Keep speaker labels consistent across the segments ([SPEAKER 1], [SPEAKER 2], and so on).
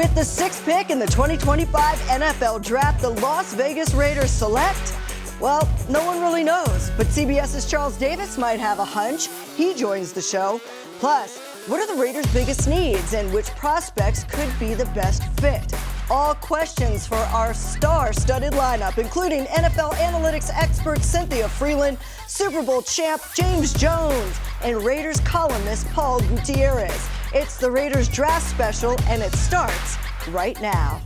[SPEAKER 1] With the sixth pick in the 2025 NFL Draft, the Las Vegas Raiders select, well, no one really knows, but CBS's Charles Davis might have a hunch. He joins the show. Plus, what are the Raiders' biggest needs and which prospects could be the best fit? All questions for our star-studded lineup, including NFL analytics expert Cynthia Frelund, Super Bowl champ James Jones, and Raiders columnist Paul Gutierrez. It's the Raiders Draft Special, and it starts right now.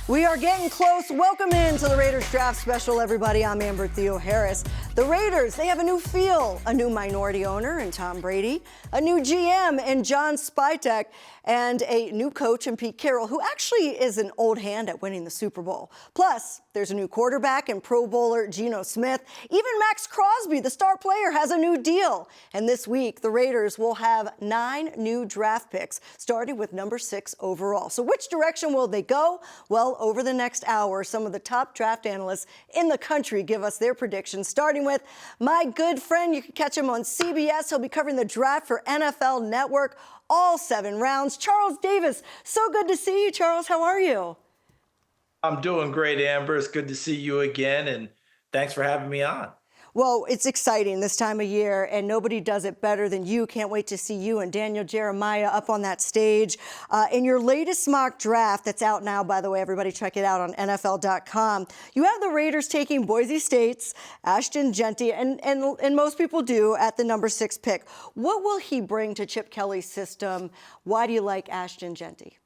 [SPEAKER 1] We are getting close. Welcome into the Raiders Draft Special, everybody. I'm Amber Theoharis. The Raiders, they have a new feel, a new minority owner in Tom Brady, a new GM in John Spytek, and a new coach in Pete Carroll, who actually is an old hand at winning the Super Bowl. Plus, there's a new quarterback and Pro Bowler Geno Smith. Even Max Crosby, the star player, has a new deal. And this week, the Raiders will have 9 new draft picks, starting with number 6 overall. So which direction will they go? Well, over the next hour, some of the top draft analysts in the country give us their predictions, starting with my good friend. You can catch him on CBS. He'll be covering the draft for NFL Network, all 7 rounds. Charles Davis, so good to see you, Charles. How are you?
[SPEAKER 2] I'm doing great, Amber. It's good to see you again, and thanks for having me on.
[SPEAKER 1] Well, it's exciting this time of year, and nobody does it better than you. Can't wait to see you and Daniel Jeremiah up on that stage. In your latest mock draft that's out now, by the way, everybody check it out on NFL.com. You have the Raiders taking Boise State's Ashton Jeanty, and most people do, at the number 6 pick. What will he bring to Chip Kelly's system? Why do you like Ashton Jeanty?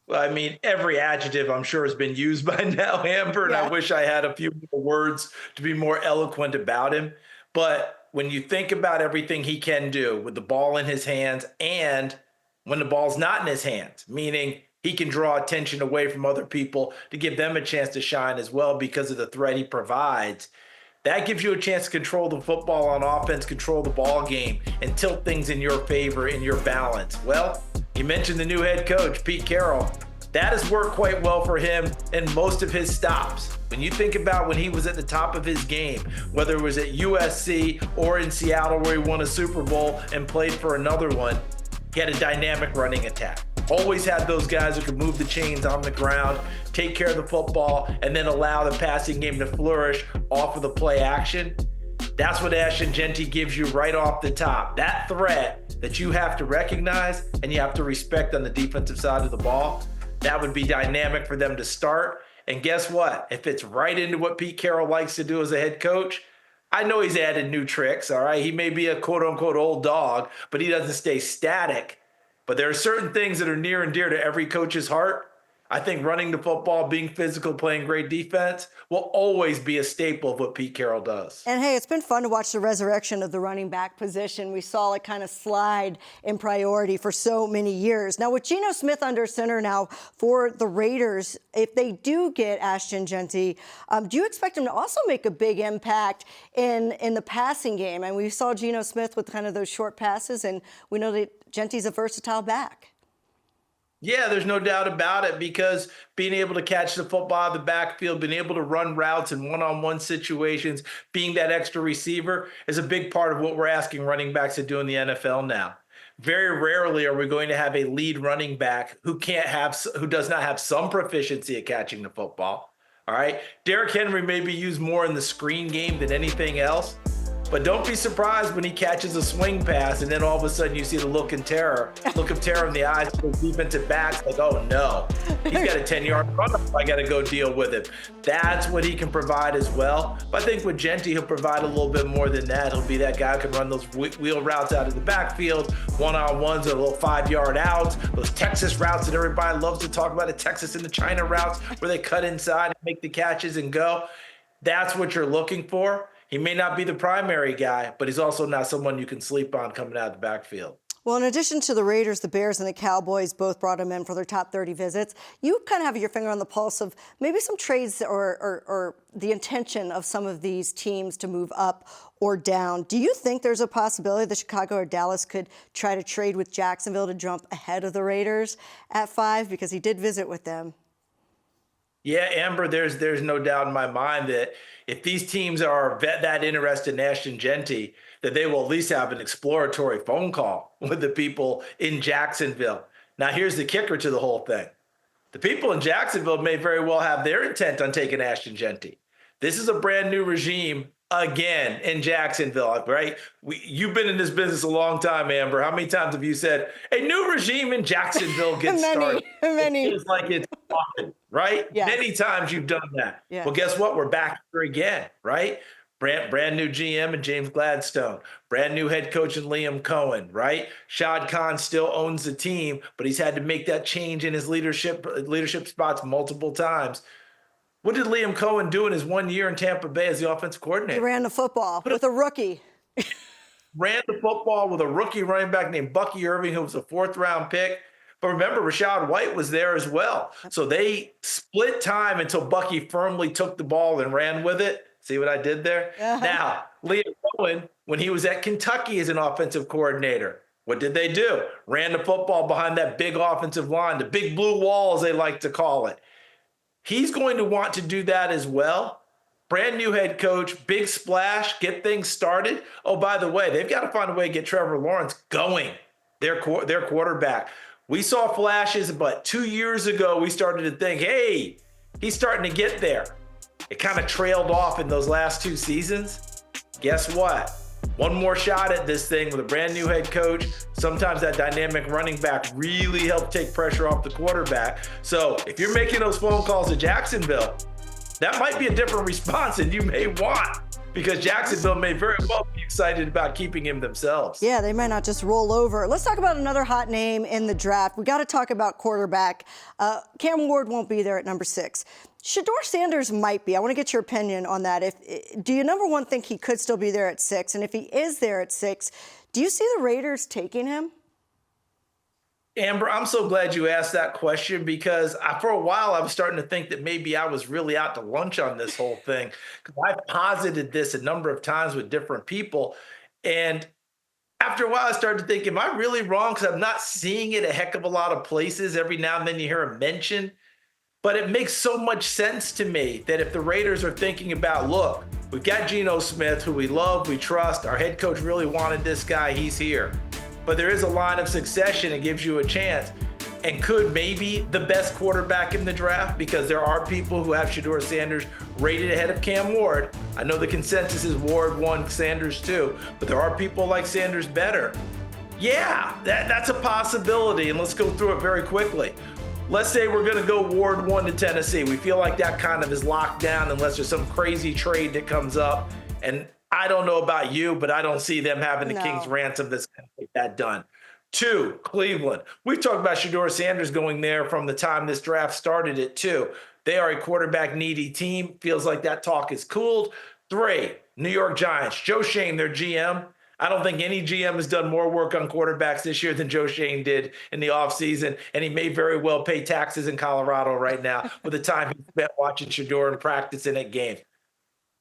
[SPEAKER 2] Well, I mean, every adjective I'm sure has been used by now, Amber, and I wish I had a few more words to be more eloquent about him. But when you think about everything he can do with the ball in his hands and when the ball's not in his hands, meaning he can draw attention away from other people to give them a chance to shine as well because of the threat he provides, that gives you a chance to control the football on offense, control the ball game, and tilt things in your favor, in your balance. Well, you mentioned the new head coach, Pete Carroll. That has worked quite well for him in most of his stops. When you think about when he was at the top of his game, whether it was at USC or in Seattle where he won a Super Bowl and played for another one, he had a dynamic running attack. Always had those guys who could move the chains on the ground, take care of the football, and then allow the passing game to flourish off of the play action. That's what Ashton Jeanty gives you right off the top. That threat that you have to recognize and you have to respect on the defensive side of the ball, that would be dynamic for them to start. And guess what? If it's right into what Pete Carroll likes to do as a head coach, I know he's added new tricks, all right? He may be a quote-unquote old dog, but he doesn't stay static. But there are certain things that are near and dear to every coach's heart. I think running the football, being physical, playing great defense will always be a staple of what Pete Carroll does.
[SPEAKER 1] And hey, it's been fun to watch the resurrection of the running back position. We saw it kind of slide in priority for so many years. Now with Geno Smith under center now for the Raiders, if they do get Ashton Jeanty, do you expect him to also make a big impact in the passing game? And we saw Geno Smith with kind of those short passes, and we know that Jeanty's a versatile back.
[SPEAKER 2] Yeah, there's no doubt about it, because being able to catch the football out of the backfield, being able to run routes in one-on-one situations, being that extra receiver is a big part of what we're asking running backs to do in the NFL now. Very rarely are we going to have a lead running back who does not have some proficiency at catching the football. All right. Derrick Henry may be used more in the screen game than anything else. But don't be surprised when he catches a swing pass and then all of a sudden you see the look of terror in the eyes of the defensive backs, like, oh no, he's got a 10-yard run up, I got to go deal with it. That's what he can provide as well. But I think with Jeanty, he'll provide a little bit more than that. He'll be that guy who can run those wheel routes out of the backfield, one-on-ones or little 5-yard outs, those Texas routes that everybody loves to talk about, the Texas and the China routes where they cut inside and make the catches and go. That's what you're looking for. He may not be the primary guy, but he's also not someone you can sleep on coming out of the backfield.
[SPEAKER 1] Well, in addition to the Raiders, the Bears and the Cowboys both brought him in for their top 30 visits. You kind of have your finger on the pulse of maybe some trades or the intention of some of these teams to move up or down. Do you think there's a possibility that Chicago or Dallas could try to trade with Jacksonville to jump ahead of the Raiders at 5? Because he did visit with them.
[SPEAKER 2] Yeah, Amber, there's no doubt in my mind that if these teams are that interested in Ashton Jeanty, that they will at least have an exploratory phone call with the people in Jacksonville. Now, here's the kicker to the whole thing. The people in Jacksonville may very well have their intent on taking Ashton Jeanty. This is a brand new regime again in Jacksonville, right? You've been in this business a long time, Amber. How many times have you said a new regime in Jacksonville gets started?
[SPEAKER 1] Many.
[SPEAKER 2] It feels like it's often, right?
[SPEAKER 1] Yes.
[SPEAKER 2] Many times you've done that.
[SPEAKER 1] Yeah.
[SPEAKER 2] Well, guess what? We're back here again, right? Brand new GM and James Gladstone, brand new head coach and Liam Cohen, right? Shad Khan still owns the team, but he's had to make that change in his leadership spots multiple times. What did Liam Cohen do in his 1 year in Tampa Bay as the offensive coordinator?
[SPEAKER 1] He ran the football with a rookie.
[SPEAKER 2] Ran the football with a rookie running back named Bucky Irving, who was a 4th-round pick. But remember, Rashad White was there as well. So they split time until Bucky firmly took the ball and ran with it. See what I did there? Uh-huh. Now, Liam Cohen, when he was at Kentucky as an offensive coordinator, what did they do? Ran the football behind that big offensive line, the big blue wall, as they like to call it. He's going to want to do that as well. Brand new head coach, big splash, get things started. Oh, by the way, they've got to find a way to get Trevor Lawrence going, their quarterback. We saw flashes, but 2 years ago, we started to think, hey, he's starting to get there. It kind of trailed off in those last 2 seasons. Guess what? One more shot at this thing with a brand new head coach. Sometimes that dynamic running back really helps take pressure off the quarterback. So if you're making those phone calls to Jacksonville, that might be a different response than you may want, because Jacksonville may very well be excited about keeping him themselves.
[SPEAKER 1] Yeah, they might not just roll over. Let's talk about another hot name in the draft. We got to talk about quarterback. Cam Ward won't be there at number 6. Shedeur Sanders might be. I want to get your opinion on that. Do you, number one, think he could still be there at 6? And if he is there at 6, do you see the Raiders taking him?
[SPEAKER 2] Amber, I'm so glad you asked that question, because for a while I was starting to think that maybe I was really out to lunch on this whole thing, because I've posited this a number of times with different people. And after a while, I started to think, am I really wrong? Because I'm not seeing it a heck of a lot of places. Every now and then you hear a mention. But it makes so much sense to me that if the Raiders are thinking about, look, we've got Geno Smith, who we love, we trust. Our head coach really wanted this guy. He's here. But there is a line of succession. It gives you a chance. And could maybe the best quarterback in the draft, because there are people who have Shedeur Sanders rated ahead of Cam Ward. I know the consensus is Ward 1, Sanders 2, but there are people like Sanders better. Yeah, that's a possibility. And let's go through it very quickly. Let's say we're going to go Ward 1 to Tennessee. We feel like that kind of is locked down unless there's some crazy trade that comes up. And I don't know about you, but I don't see them having the King's ransom that's going to get that done. 2, Cleveland. We've talked about Shedeur Sanders going there from the time this draft started at 2. They are a quarterback-needy team. Feels like that talk is cooled. 3, New York Giants. Joe Schoen, their GM. I don't think any GM has done more work on quarterbacks this year than Joe Schoen did in the offseason, and he may very well pay taxes in Colorado right now with the time he spent watching Shedeur and practicing at games.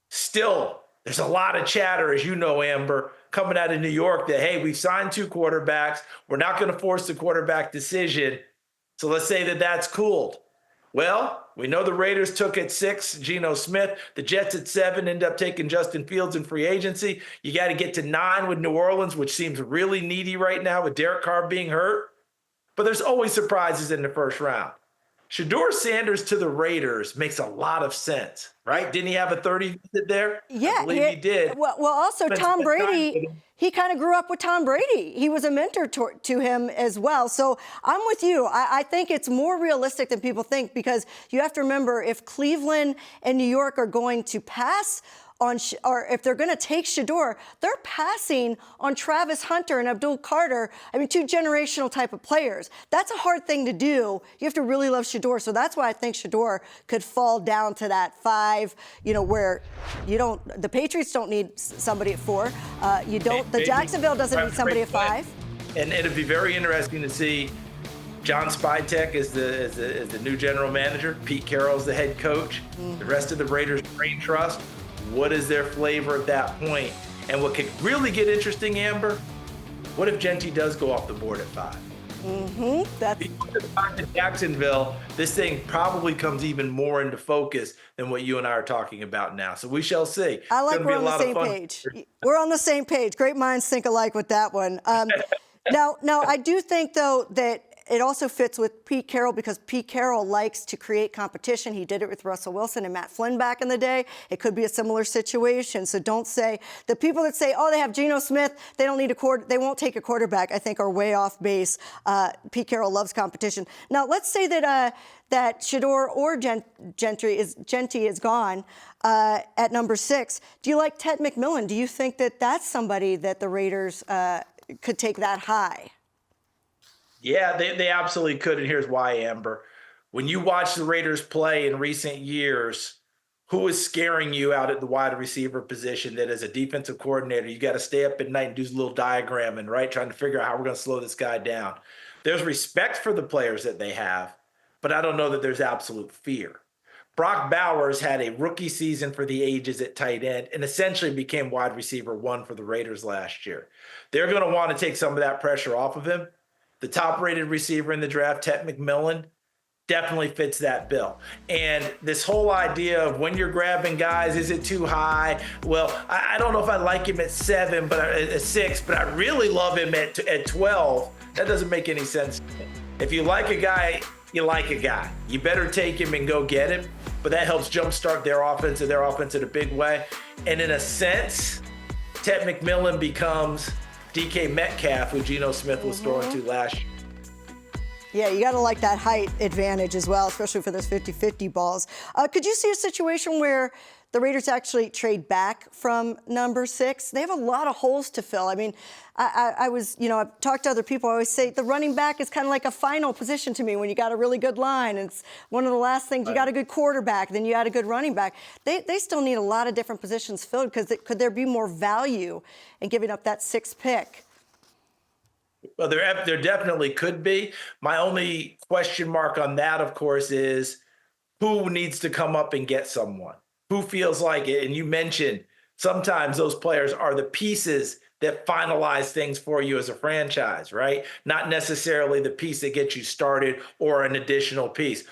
[SPEAKER 2] Still, there's a lot of chatter, as you know, Amber, coming out of New York that, hey, we've signed 2 quarterbacks. We're not going to force the quarterback decision. So let's say that that's cooled. Well, we know the Raiders took at 6 Geno Smith. The Jets at 7 end up taking Justin Fields in free agency. You got to get to 9 with New Orleans, which seems really needy right now with Derek Carr being hurt. But there's always surprises in the first round. Shedeur Sanders to the Raiders makes a lot of sense, right? Didn't he have a 30 visit there?
[SPEAKER 1] Yeah,
[SPEAKER 2] I believe he did.
[SPEAKER 1] Well, also Tom Brady, he kind of grew up with Tom Brady. He was a mentor to him as well. So I'm with you. I think it's more realistic than people think, because you have to remember, if Cleveland and New York are going to pass on, or if they're going to take Shedeur, they're passing on Travis Hunter and Abdul Carter. I mean, 2 generational type of players. That's a hard thing to do. You have to really love Shedeur. So that's why I think Shedeur could fall down to that 5, where the Patriots don't need somebody at 4. The Jacksonville doesn't need somebody at 5.
[SPEAKER 2] And it'd be very interesting to see John Spytek is the new general manager. Pete Carroll's the head coach. The rest of the Raiders brain trust. What is their flavor at that point? And what could really get interesting, Amber, what if Jeanty does go off the board at 5? That's Jacksonville. This thing probably comes even more into focus than what you and I are talking about now. So we shall see.
[SPEAKER 1] I like we're on the same page. We're on the same page. Great minds think alike with that one. Now, I do think, though, that it also fits with Pete Carroll because Pete Carroll likes to create competition. He did it with Russell Wilson and Matt Flynn back in the day. It could be a similar situation. So don't say the people that say, oh, they have Geno Smith, they don't need they won't take a quarterback, I think are way off base. Pete Carroll loves competition. Now, let's say that that Shedeur or Gentry is gone at number 6. Do you like Ted McMillan? Do you think that that's somebody that the Raiders could take that high?
[SPEAKER 2] Yeah, they absolutely could, and here's why, Amber. When you watch the Raiders play in recent years, who is scaring you out at the wide receiver position that as a defensive coordinator, you got to stay up at night and do a little diagramming, right? Trying to figure out how we're going to slow this guy down. There's respect for the players that they have, but I don't know that there's absolute fear. Brock Bowers had a rookie season for the ages at tight end and essentially became wide receiver 1 for the Raiders last year. They're going to want to take some of that pressure off of him. The top-rated receiver in the draft, Ted McMillan, definitely fits that bill. And this whole idea of when you're grabbing guys, is it too high? Well, I don't know if I like him at 7, but at 6, but I really love him at 12. That doesn't make any sense. If you like a guy, you like a guy. You better take him and go get him. But that helps jumpstart their offense in a big way. And in a sense, Ted McMillan becomes DK Metcalf, who Geno Smith was throwing to last year.
[SPEAKER 1] Yeah, you got to like that height advantage as well, especially for those 50-50 balls. Could you see a situation where the Raiders actually trade back from number 6? They have a lot of holes to fill. I mean, I've talked to other people. I always say the running back is kind of like a final position to me when you got a really good line. It's one of the last things. You got a good quarterback, then you got a good running back. They still need a lot of different positions filled because could there be more value in giving up that 6th pick?
[SPEAKER 2] Well, there definitely could be. My only question mark on that, of course, is who needs to come up and get someone? Who feels like it? And you mentioned sometimes those players are the pieces that finalize things for you as a franchise, right? Not necessarily the piece that gets you started or an additional piece.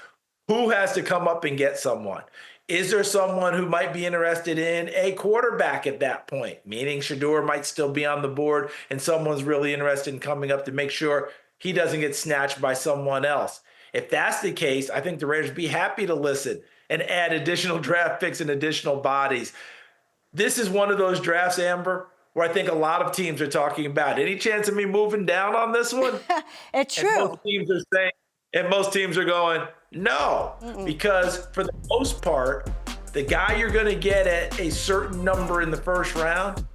[SPEAKER 2] Who has to come up and get someone? Is there someone who might be interested in a quarterback at that point? Meaning Shedeur might still be on the board and someone's really interested in coming up to make sure he doesn't get snatched by someone else. If that's the case, I think the Raiders would be happy to listen and add additional draft picks and additional bodies. This is one of those drafts, Amber, where I think a lot of teams are talking about. Any chance of me moving down on this one?
[SPEAKER 1] It's true.
[SPEAKER 2] And most teams are saying, and most teams are going, no, because for the most part, the guy you're going to get at a certain number in the first round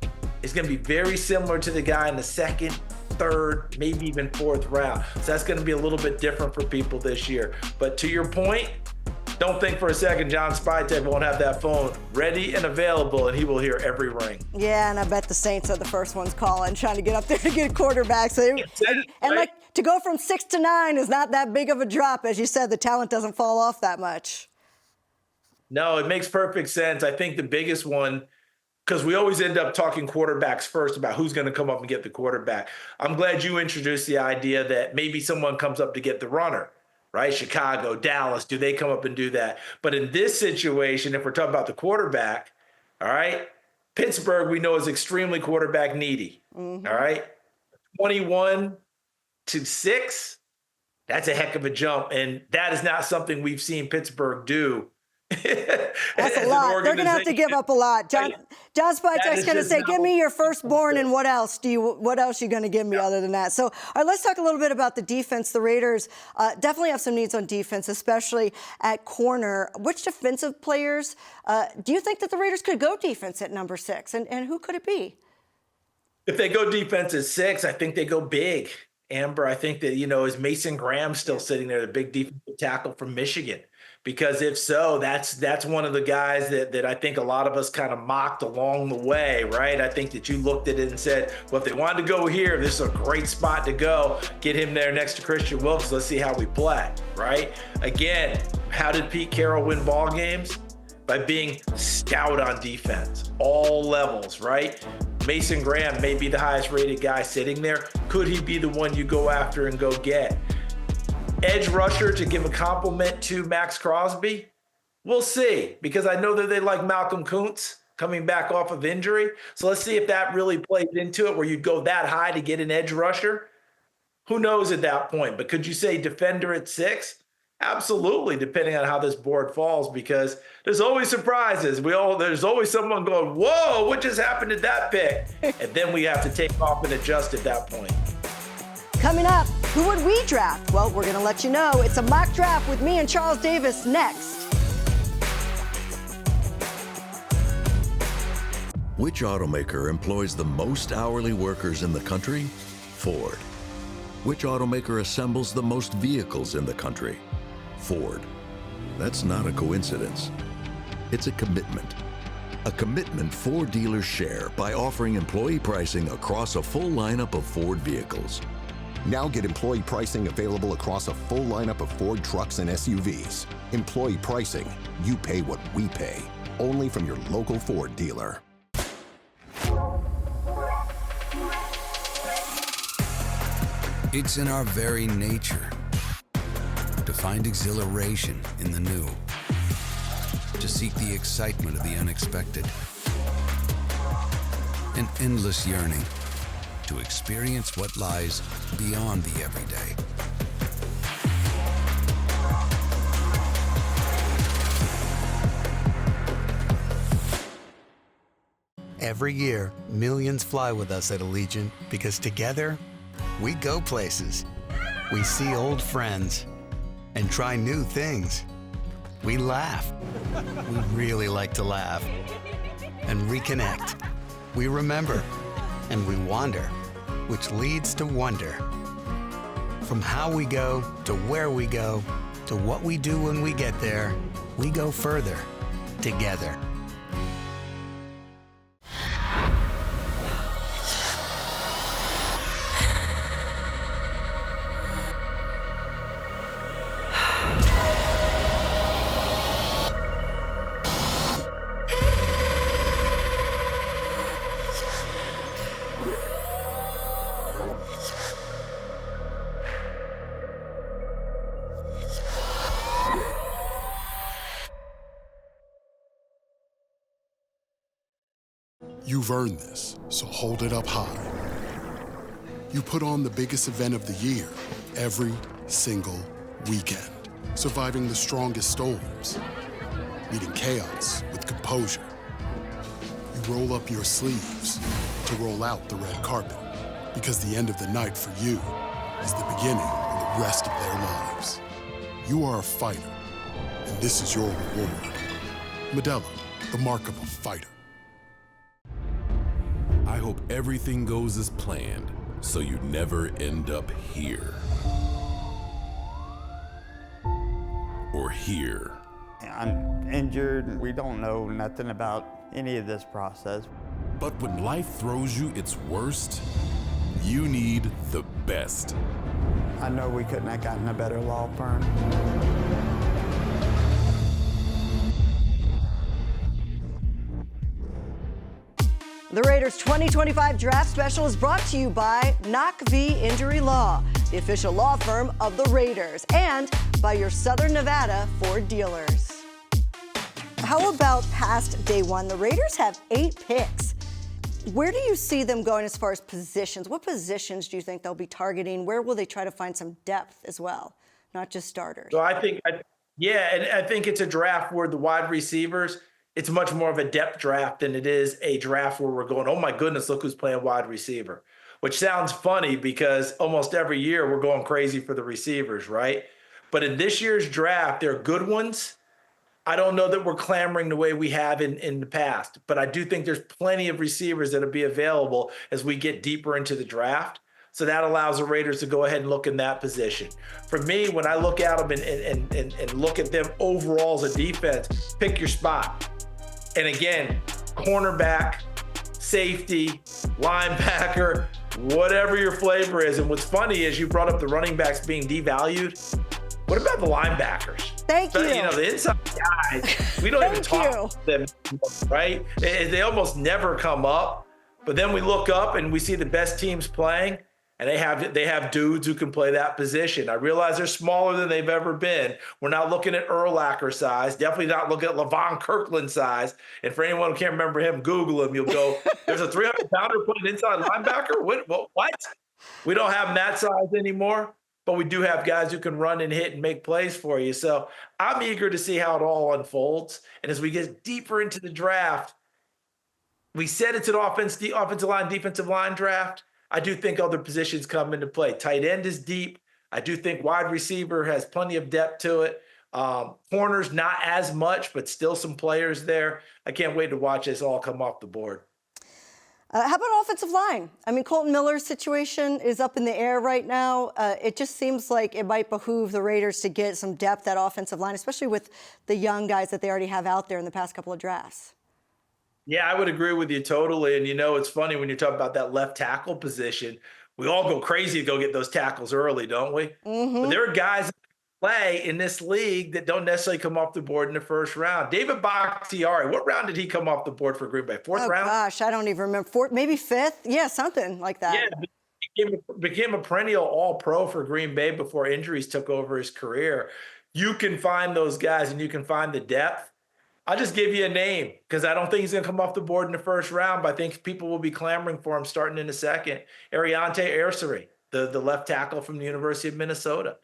[SPEAKER 2] is going to be very similar to the guy in the 2nd, 3rd, maybe even 4th round. So that's going to be a little bit different for people this year. But to your point, don't think for a second John Spytek won't have that phone ready and available, and he will hear every ring.
[SPEAKER 1] Yeah, and I bet the Saints are the first ones calling, trying to get up there to get a quarterback. So like to go from 6 to 9 is not that big of a drop. As you said, the talent doesn't fall off that much.
[SPEAKER 2] No, it makes perfect sense. I think the biggest one, because we always end up talking quarterbacks first about who's going to come up and get the quarterback. I'm glad you introduced the idea that maybe someone comes up to get the runner. Right? Chicago, Dallas, do they come up and do that? But in this situation, if we're talking about the quarterback, all right, Pittsburgh we know is extremely quarterback needy. All right, 21 to 6, that's a heck of a jump. And that is not something we've seen Pittsburgh do.
[SPEAKER 1] That's a lot. They're going to have to give up a lot. John Spytek's going to say, give me your firstborn and what else are you going to give me other than that? So, all right, let's talk a little bit about the defense. The Raiders definitely have some needs on defense, especially at corner. Which defensive players do you think that the Raiders could go defense at number 6? And who could it be?
[SPEAKER 2] If they go defense at 6, I think they go big. Amber, I think that, is Mason Graham still sitting there, the big defensive tackle from Michigan? Because if so, that's one of the guys that I think a lot of us kind of mocked along the way, right? I think that you looked at it and said, well, if they wanted to go here, this is a great spot to go. Get him there next to Christian Wilkes. Let's see how we play, right? Again, how did Pete Carroll win ball games? By being stout on defense, all levels, right? Mason Graham may be the highest rated guy sitting there. Could he be the one you go after and go get? Edge rusher to give a compliment to Max Crosby? We'll see, because I know that they like Malcolm Kuntz coming back off of injury. So let's see if that really plays into it, where you'd go that high to get an edge rusher. Who knows at that point? But could you say defender at 6? Absolutely, depending on how this board falls, because there's always surprises. There's always someone going, whoa, what just happened to that pick? And then we have to take off and adjust at that point.
[SPEAKER 1] Coming up, who would we draft? Well, we're going to let you know. It's a mock draft with me and Charles Davis next.
[SPEAKER 3] Which automaker employs the most hourly workers in the country? Ford. Which automaker assembles the most vehicles in the country? Ford. That's not a coincidence. It's a commitment. A commitment Ford dealers share by offering employee pricing across a full lineup of Ford vehicles.
[SPEAKER 4] Now get employee pricing available across a full lineup of Ford trucks and SUVs. Employee pricing, you pay what we pay. Only from your local Ford dealer.
[SPEAKER 5] It's in our very nature to find exhilaration in the new, to seek the excitement of the unexpected, an endless yearning to experience what lies beyond the everyday.
[SPEAKER 6] Every year, millions fly with us at Allegiant because together, we go places. We see old friends and try new things. We laugh. We really like to laugh. And reconnect. We remember. And we wander, which leads to wonder. From how we go to where we go to what we do when we get there, we go further together.
[SPEAKER 7] You've earned this, so hold it up high. You put on the biggest event of the year, every single weekend, surviving the strongest storms, meeting chaos with composure. You roll up your sleeves to roll out the red carpet, because the end of the night for you is the beginning of the rest of their lives. You are a fighter, and this is your reward. Modelo, the mark of a fighter.
[SPEAKER 8] I hope everything goes as planned, so you never end up here. Or here.
[SPEAKER 9] I'm injured. We don't know nothing about any of this process.
[SPEAKER 8] But when life throws you its worst, you need the best.
[SPEAKER 9] I know we couldn't have gotten a better law firm.
[SPEAKER 1] The Raiders 2025 Draft Special is brought to you by Knock v. Injury Law, the official law firm of the Raiders, and by your Southern Nevada Ford dealers. How about past day one? The Raiders have 8 picks. Where do you see them going as far as positions? What positions do you think they'll be targeting? Where will they try to find some depth as well, not just starters?
[SPEAKER 2] So I think it's a draft where the wide receivers, it's much more of a depth draft than it is a draft where we're going, oh my goodness, look who's playing wide receiver, which sounds funny because almost every year we're going crazy for the receivers, right? But in this year's draft, they're good ones. I don't know that we're clamoring the way we have in the past, but I do think there's plenty of receivers that'll be available as we get deeper into the draft. So that allows the Raiders to go ahead and look in that position. For me, when I look at them and look at them overall as a defense, pick your spot. And again, cornerback, safety, linebacker, whatever your flavor is. And what's funny is you brought up the running backs being devalued. What about the linebackers?
[SPEAKER 1] Thank you.
[SPEAKER 2] You know, the inside guys, we don't even talk to them, right? They almost never come up. But then we look up and we see the best teams playing, and they have dudes who can play that position. I realize they're smaller than they've ever been. We're not looking at Urlacher size, definitely not looking at Levon Kirkland size. And for anyone who can't remember him, Google him. You'll go, there's a 300-pounder playing inside linebacker? What? We don't have that size anymore, but we do have guys who can run and hit and make plays for you. So I'm eager to see how it all unfolds. And as we get deeper into the draft, we said it's an offensive line, defensive line draft. I do think other positions come into play. Tight end is deep. I do think wide receiver has plenty of depth to it. Corners, not as much, but still some players there. I can't wait to watch this all come off the board.
[SPEAKER 1] How about offensive line? I mean, Colton Miller's situation is up in the air right now. It just seems like it might behoove the Raiders to get some depth at offensive line, especially with the young guys that they already have out there in the past couple of drafts.
[SPEAKER 2] Yeah, I would agree with you totally. And, it's funny when you talk about that left tackle position, we all go crazy to go get those tackles early, don't we?
[SPEAKER 1] Mm-hmm.
[SPEAKER 2] But there are guys that play in this league that don't necessarily come off the board in the first round. David Bakhtiari, what round did he come off the board for Green Bay? Fourth round?
[SPEAKER 1] Oh, gosh, I don't even remember. Maybe fifth? Yeah, something like that.
[SPEAKER 2] Yeah, became a perennial all-pro for Green Bay before injuries took over his career. You can find those guys and you can find the depth. I'll just give you a name because I don't think he's going to come off the board in the first round, but I think people will be clamoring for him starting in the second. Ariante Ersary, the left tackle from the University of Minnesota.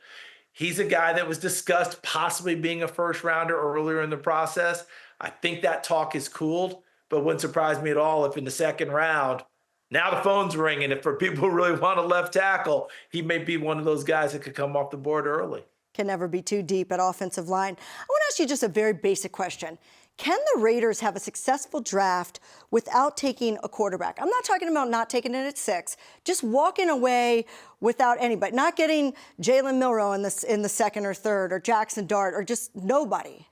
[SPEAKER 2] He's a guy that was discussed possibly being a first rounder earlier in the process. I think that talk is cooled, but wouldn't surprise me at all if in the second round, now the phone's ringing. If for people who really want a left tackle, he may be one of those guys that could come off the board early.
[SPEAKER 1] Can never be too deep at offensive line. I want to ask you just a very basic question. Can the Raiders have a successful draft without taking a quarterback? I'm not talking about not taking it at 6, just walking away without anybody, not getting Jalen Milroe in the second or third, or Jackson Dart, or just nobody.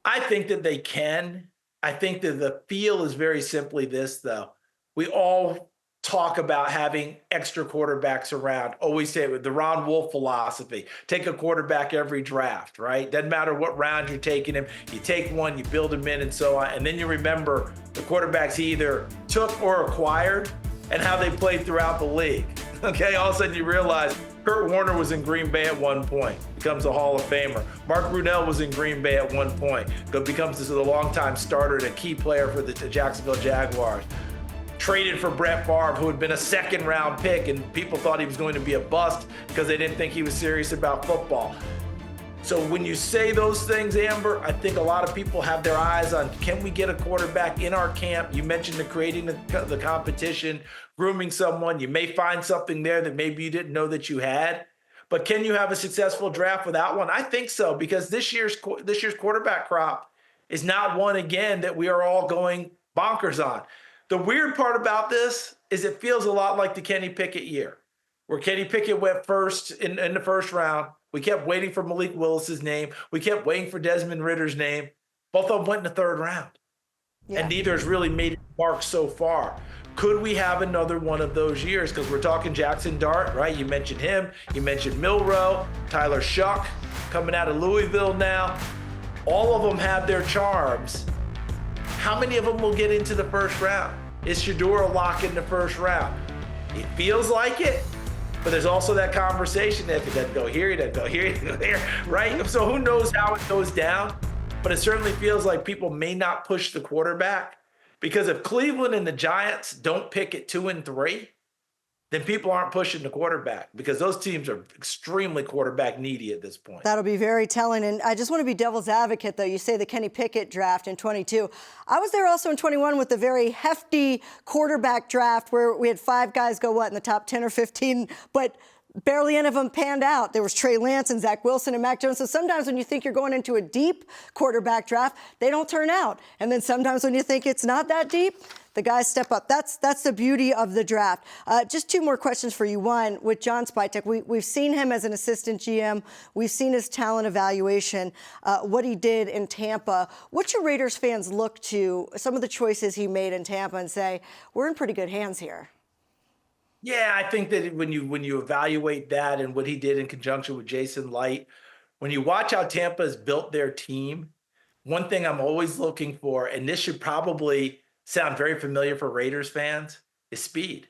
[SPEAKER 2] I think that they can. I think that the feel is very simply this, though. We all talk about having extra quarterbacks around. Always say it with the Ron Wolf philosophy. Take a quarterback every draft, right? Doesn't matter what round you're taking him. You take one, you build him in, and so on. And then you remember the quarterbacks he either took or acquired and how they played throughout the league. Okay, all of a sudden you realize Kurt Warner was in Green Bay at one point, becomes a Hall of Famer. Mark Brunell was in Green Bay at one point, becomes a longtime starter and a key player for the Jacksonville Jaguars. Traded for Brett Favre, who had been a second-round pick, and people thought he was going to be a bust because they didn't think he was serious about football. So when you say those things, Amber, I think a lot of people have their eyes on, can we get a quarterback in our camp? You mentioned creating the competition, grooming someone. You may find something there that maybe you didn't know that you had. But can you have a successful draft without one? I think so, because this year's quarterback crop is not one, again, that we are all going bonkers on. The weird part about this is it feels a lot like the Kenny Pickett year, where Kenny Pickett went first in the first round. We kept waiting for Malik Willis's name. We kept waiting for Desmond Ritter's name. Both of them went in the third round. Yeah. And neither has really made its mark so far. Could we have another one of those years? Because we're talking Jackson Dart, right? You mentioned him. You mentioned Milroe, Tyler Shuck coming out of Louisville now. All of them have their charms. How many of them will get into the first round? Is Shedeur a lock in the first round? It feels like it, but there's also that conversation that if it doesn't go here, it doesn't go here, it doesn't go there, right? So who knows how it goes down? But it certainly feels like people may not push the quarterback, because if Cleveland and the Giants don't pick at 2 and 3, then people aren't pushing the quarterback, because those teams are extremely quarterback needy at this point.
[SPEAKER 1] That'll be very telling. And I just want to be devil's advocate, though. You say the Kenny Pickett draft in 22. I was there also in 21 with the very hefty quarterback draft where we had 5 guys go, in the top 10 or 15, but barely any of them panned out. There was Trey Lance and Zach Wilson and Mac Jones. So sometimes when you think you're going into a deep quarterback draft, they don't turn out. And then sometimes when you think it's not that deep, the guys step up. That's the beauty of the draft. Just 2 more questions for you. One, with John Spytek, we've seen him as an assistant GM. We've seen his talent evaluation, what he did in Tampa. What should Raiders fans look to, some of the choices he made in Tampa, and say, we're in pretty good hands here?
[SPEAKER 2] Yeah, I think that when you evaluate that and what he did in conjunction with Jason Light, when you watch how Tampa has built their team, one thing I'm always looking for, and this should probably sound very familiar for Raiders fans, is speed.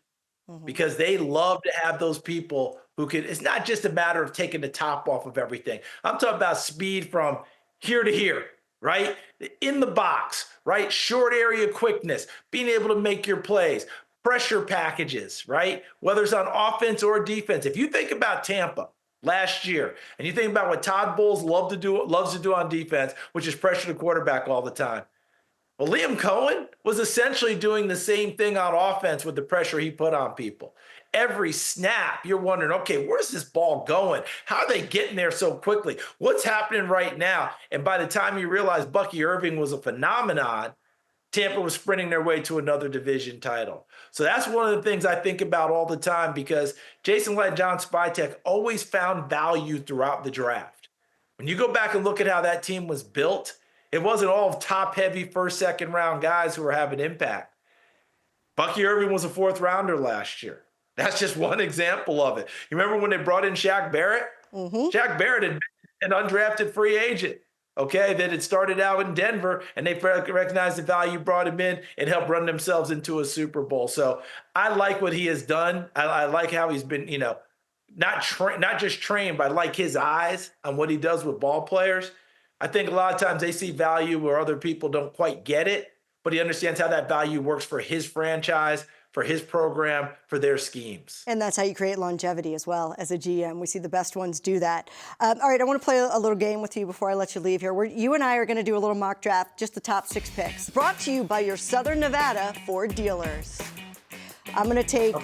[SPEAKER 2] Mm-hmm. Because they love to have those people who can, it's not just a matter of taking the top off of everything. I'm talking about speed from here to here, right? In the box, right? Short area quickness, being able to make your plays. pressure packages, right? Whether it's on offense or defense. If you think about Tampa last year, and you think about what Todd Bowles loves to do on defense, which is pressure the quarterback all the time. Well, Liam Cohen was essentially doing the same thing on offense with the pressure he put on people. Every snap, you're wondering, okay, where's this ball going? How are they getting there so quickly? What's happening right now? And by the time you realize Bucky Irving was a phenomenon, Tampa was sprinting their way to another division title. So that's one of the things I think about all the time, because Jason Light and John Spytek always found value throughout the draft. When you go back and look at how that team was built, it wasn't all top-heavy first, second round guys who were having impact. Bucky Irving was a fourth rounder last year. That's just one example of it. You remember when they brought in Shaq Barrett? Mm-hmm. Shaq Barrett had been an undrafted free agent, okay, that had started out in Denver, and they recognized the value, brought him in, and helped run themselves into a Super Bowl. So I like what he has done. I like how he's been, not just trained, but I like his eyes on what he does with ball players. I think a lot of times they see value where other people don't quite get it, but he understands how that value works for his franchise, for his program, for their schemes.
[SPEAKER 1] And that's how you create longevity as well as a GM. We see the best ones do that. All right, I want to play a little game with you before I let you leave here. You and I are going to do a little mock draft, just the top 6 picks. Brought to you by your Southern Nevada Ford dealers. I'm going to take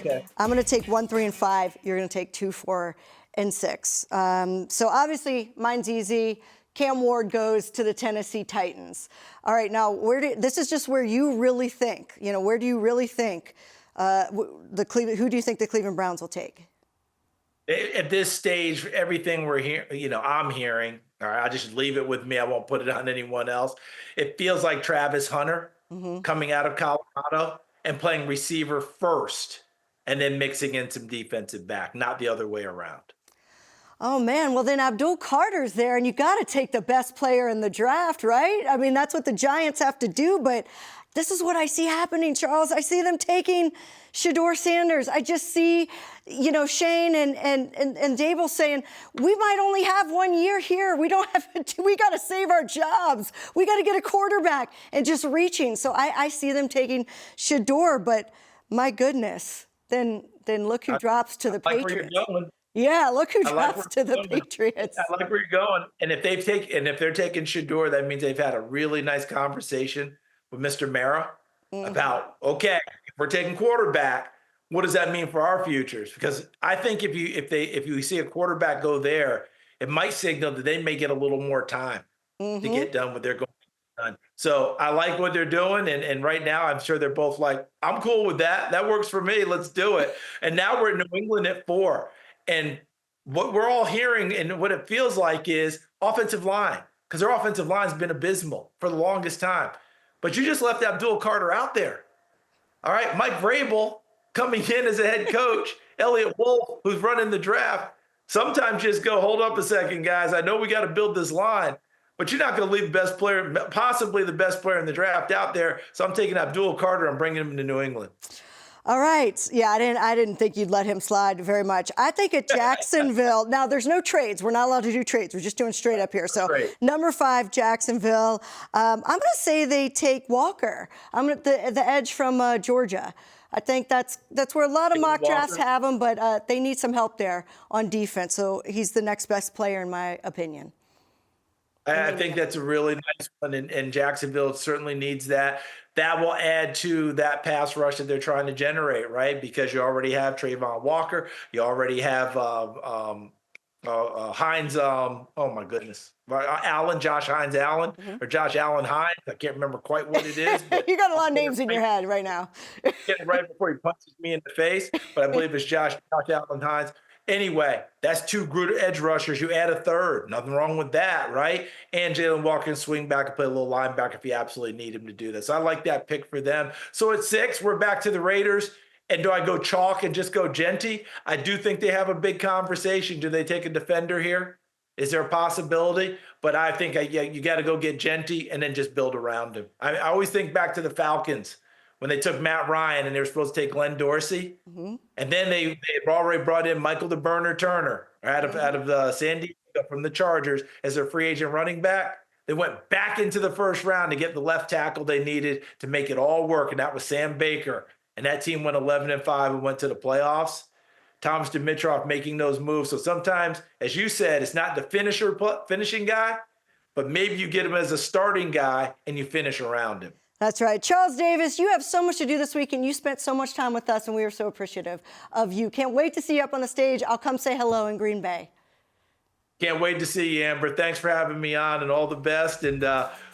[SPEAKER 1] 1, 3, and 5. You're going to take 2, 4, and 6. So obviously, mine's easy. Cam Ward goes to the Tennessee Titans. All right, now this is just where you really think. Where do you really think who do you think the Cleveland Browns will take?
[SPEAKER 2] At this stage, everything we're hearing, I'm hearing. All right, I'll just leave it with me. I won't put it on anyone else. It feels like Travis Hunter coming out of Colorado and playing receiver first, and then mixing in some defensive back, not the other way around.
[SPEAKER 1] Oh, man. Well, then Abdul Carter's there, and you got to take the best player in the draft, right? I mean, that's what the Giants have to do, but this is what I see happening, Charles. I see them taking Shedeur Sanders. I just see, Shane and Dable saying, we might only have 1 year here. We got to save our jobs. We got to get a quarterback, and just reaching. So I see them taking Shedeur, but my goodness, then look who drops to the Patriots.
[SPEAKER 2] Where you're going.
[SPEAKER 1] Yeah, look who drops to the Patriots.
[SPEAKER 2] I like where you're going. And if they're taking Shedeur, that means they've had a really nice conversation with Mr. Mara about, okay, if we're taking quarterback, what does that mean for our futures? Because I think if you see a quarterback go there, it might signal that they may get a little more time to get done what they're going to get done. So I like what they're doing, and right now I'm sure they're both like, I'm cool with that. That works for me. Let's do it. And now we're in New England at 4. And what we're all hearing and what it feels like is offensive line, because their offensive line's been abysmal for the longest time. But you just left Abdul Carter out there. All right, Mike Vrabel coming in as a head coach, Elliott Wolf, who's running the draft, sometimes just go, hold up a second, guys. I know we got to build this line, but you're not going to leave the best player, possibly the best player in the draft out there. So I'm taking Abdul Carter and bringing him to New England.
[SPEAKER 1] All right. Yeah, I didn't think you'd let him slide very much. I think at Jacksonville, now there's no trades. We're not allowed to do trades. We're just doing straight up here. So number 5, Jacksonville. I'm going to say they take Walker. I'm at the edge from Georgia. I think that's where a lot of mock drafts have him, but they need some help there on defense. So he's the next best player in my opinion.
[SPEAKER 2] I think that's a really nice one, and Jacksonville certainly needs that. That will add to that pass rush that they're trying to generate, right? Because you already have Trayvon Walker. You already have Hines. Oh, my goodness. Josh Hines Allen, or Josh Allen Hines. I can't remember quite what it is. But
[SPEAKER 1] you got a lot of names in your head right now.
[SPEAKER 2] Get it right before he punches me in the face, but I believe it's Josh Allen Hines. Anyway, that's 2 good edge rushers. You add a third. Nothing wrong with that, right? And Jalen Walker can swing back and play a little linebacker if you absolutely need him to do that. So I like that pick for them. So at 6, we're back to the Raiders. And do I go chalk and just go Genty? I do think they have a big conversation. Do they take a defender here? Is there a possibility? But I think you got to go get Genty and then just build around him. I always think back to the Falcons when they took Matt Ryan and they were supposed to take Glenn Dorsey. And then they've already brought in Michael the Burner Turner out of San Diego from the Chargers as their free agent running back. They went back into the first round to get the left tackle they needed to make it all work, and that was Sam Baker. and that team went 11-5 and went to the playoffs. Thomas Dimitrov making those moves. So sometimes, as you said, it's not the finishing guy, but maybe you get him as a starting guy and you finish around him.
[SPEAKER 1] That's right. Charles Davis, you have so much to do this week, and you spent so much time with us, and we are so appreciative of you. Can't wait to see you up on the stage. I'll come say hello in Green Bay.
[SPEAKER 2] Can't wait to see you, Amber. Thanks for having me on, and all the best. And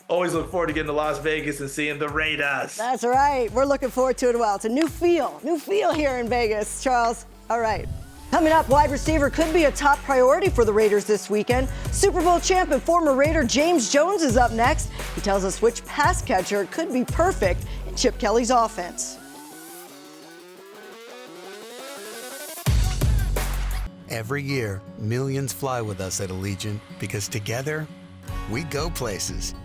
[SPEAKER 2] always look forward to getting to Las Vegas and seeing the Raiders.
[SPEAKER 1] That's right. We're looking forward to it as well. It's a new feel here in Vegas, Charles. All right. Coming up, wide receiver could be a top priority for the Raiders this weekend. Super Bowl champ and former Raider James Jones is up next. He tells us which pass catcher could be perfect in Chip Kelly's offense.
[SPEAKER 6] Every year, millions fly with us at Allegiant because together, we go places.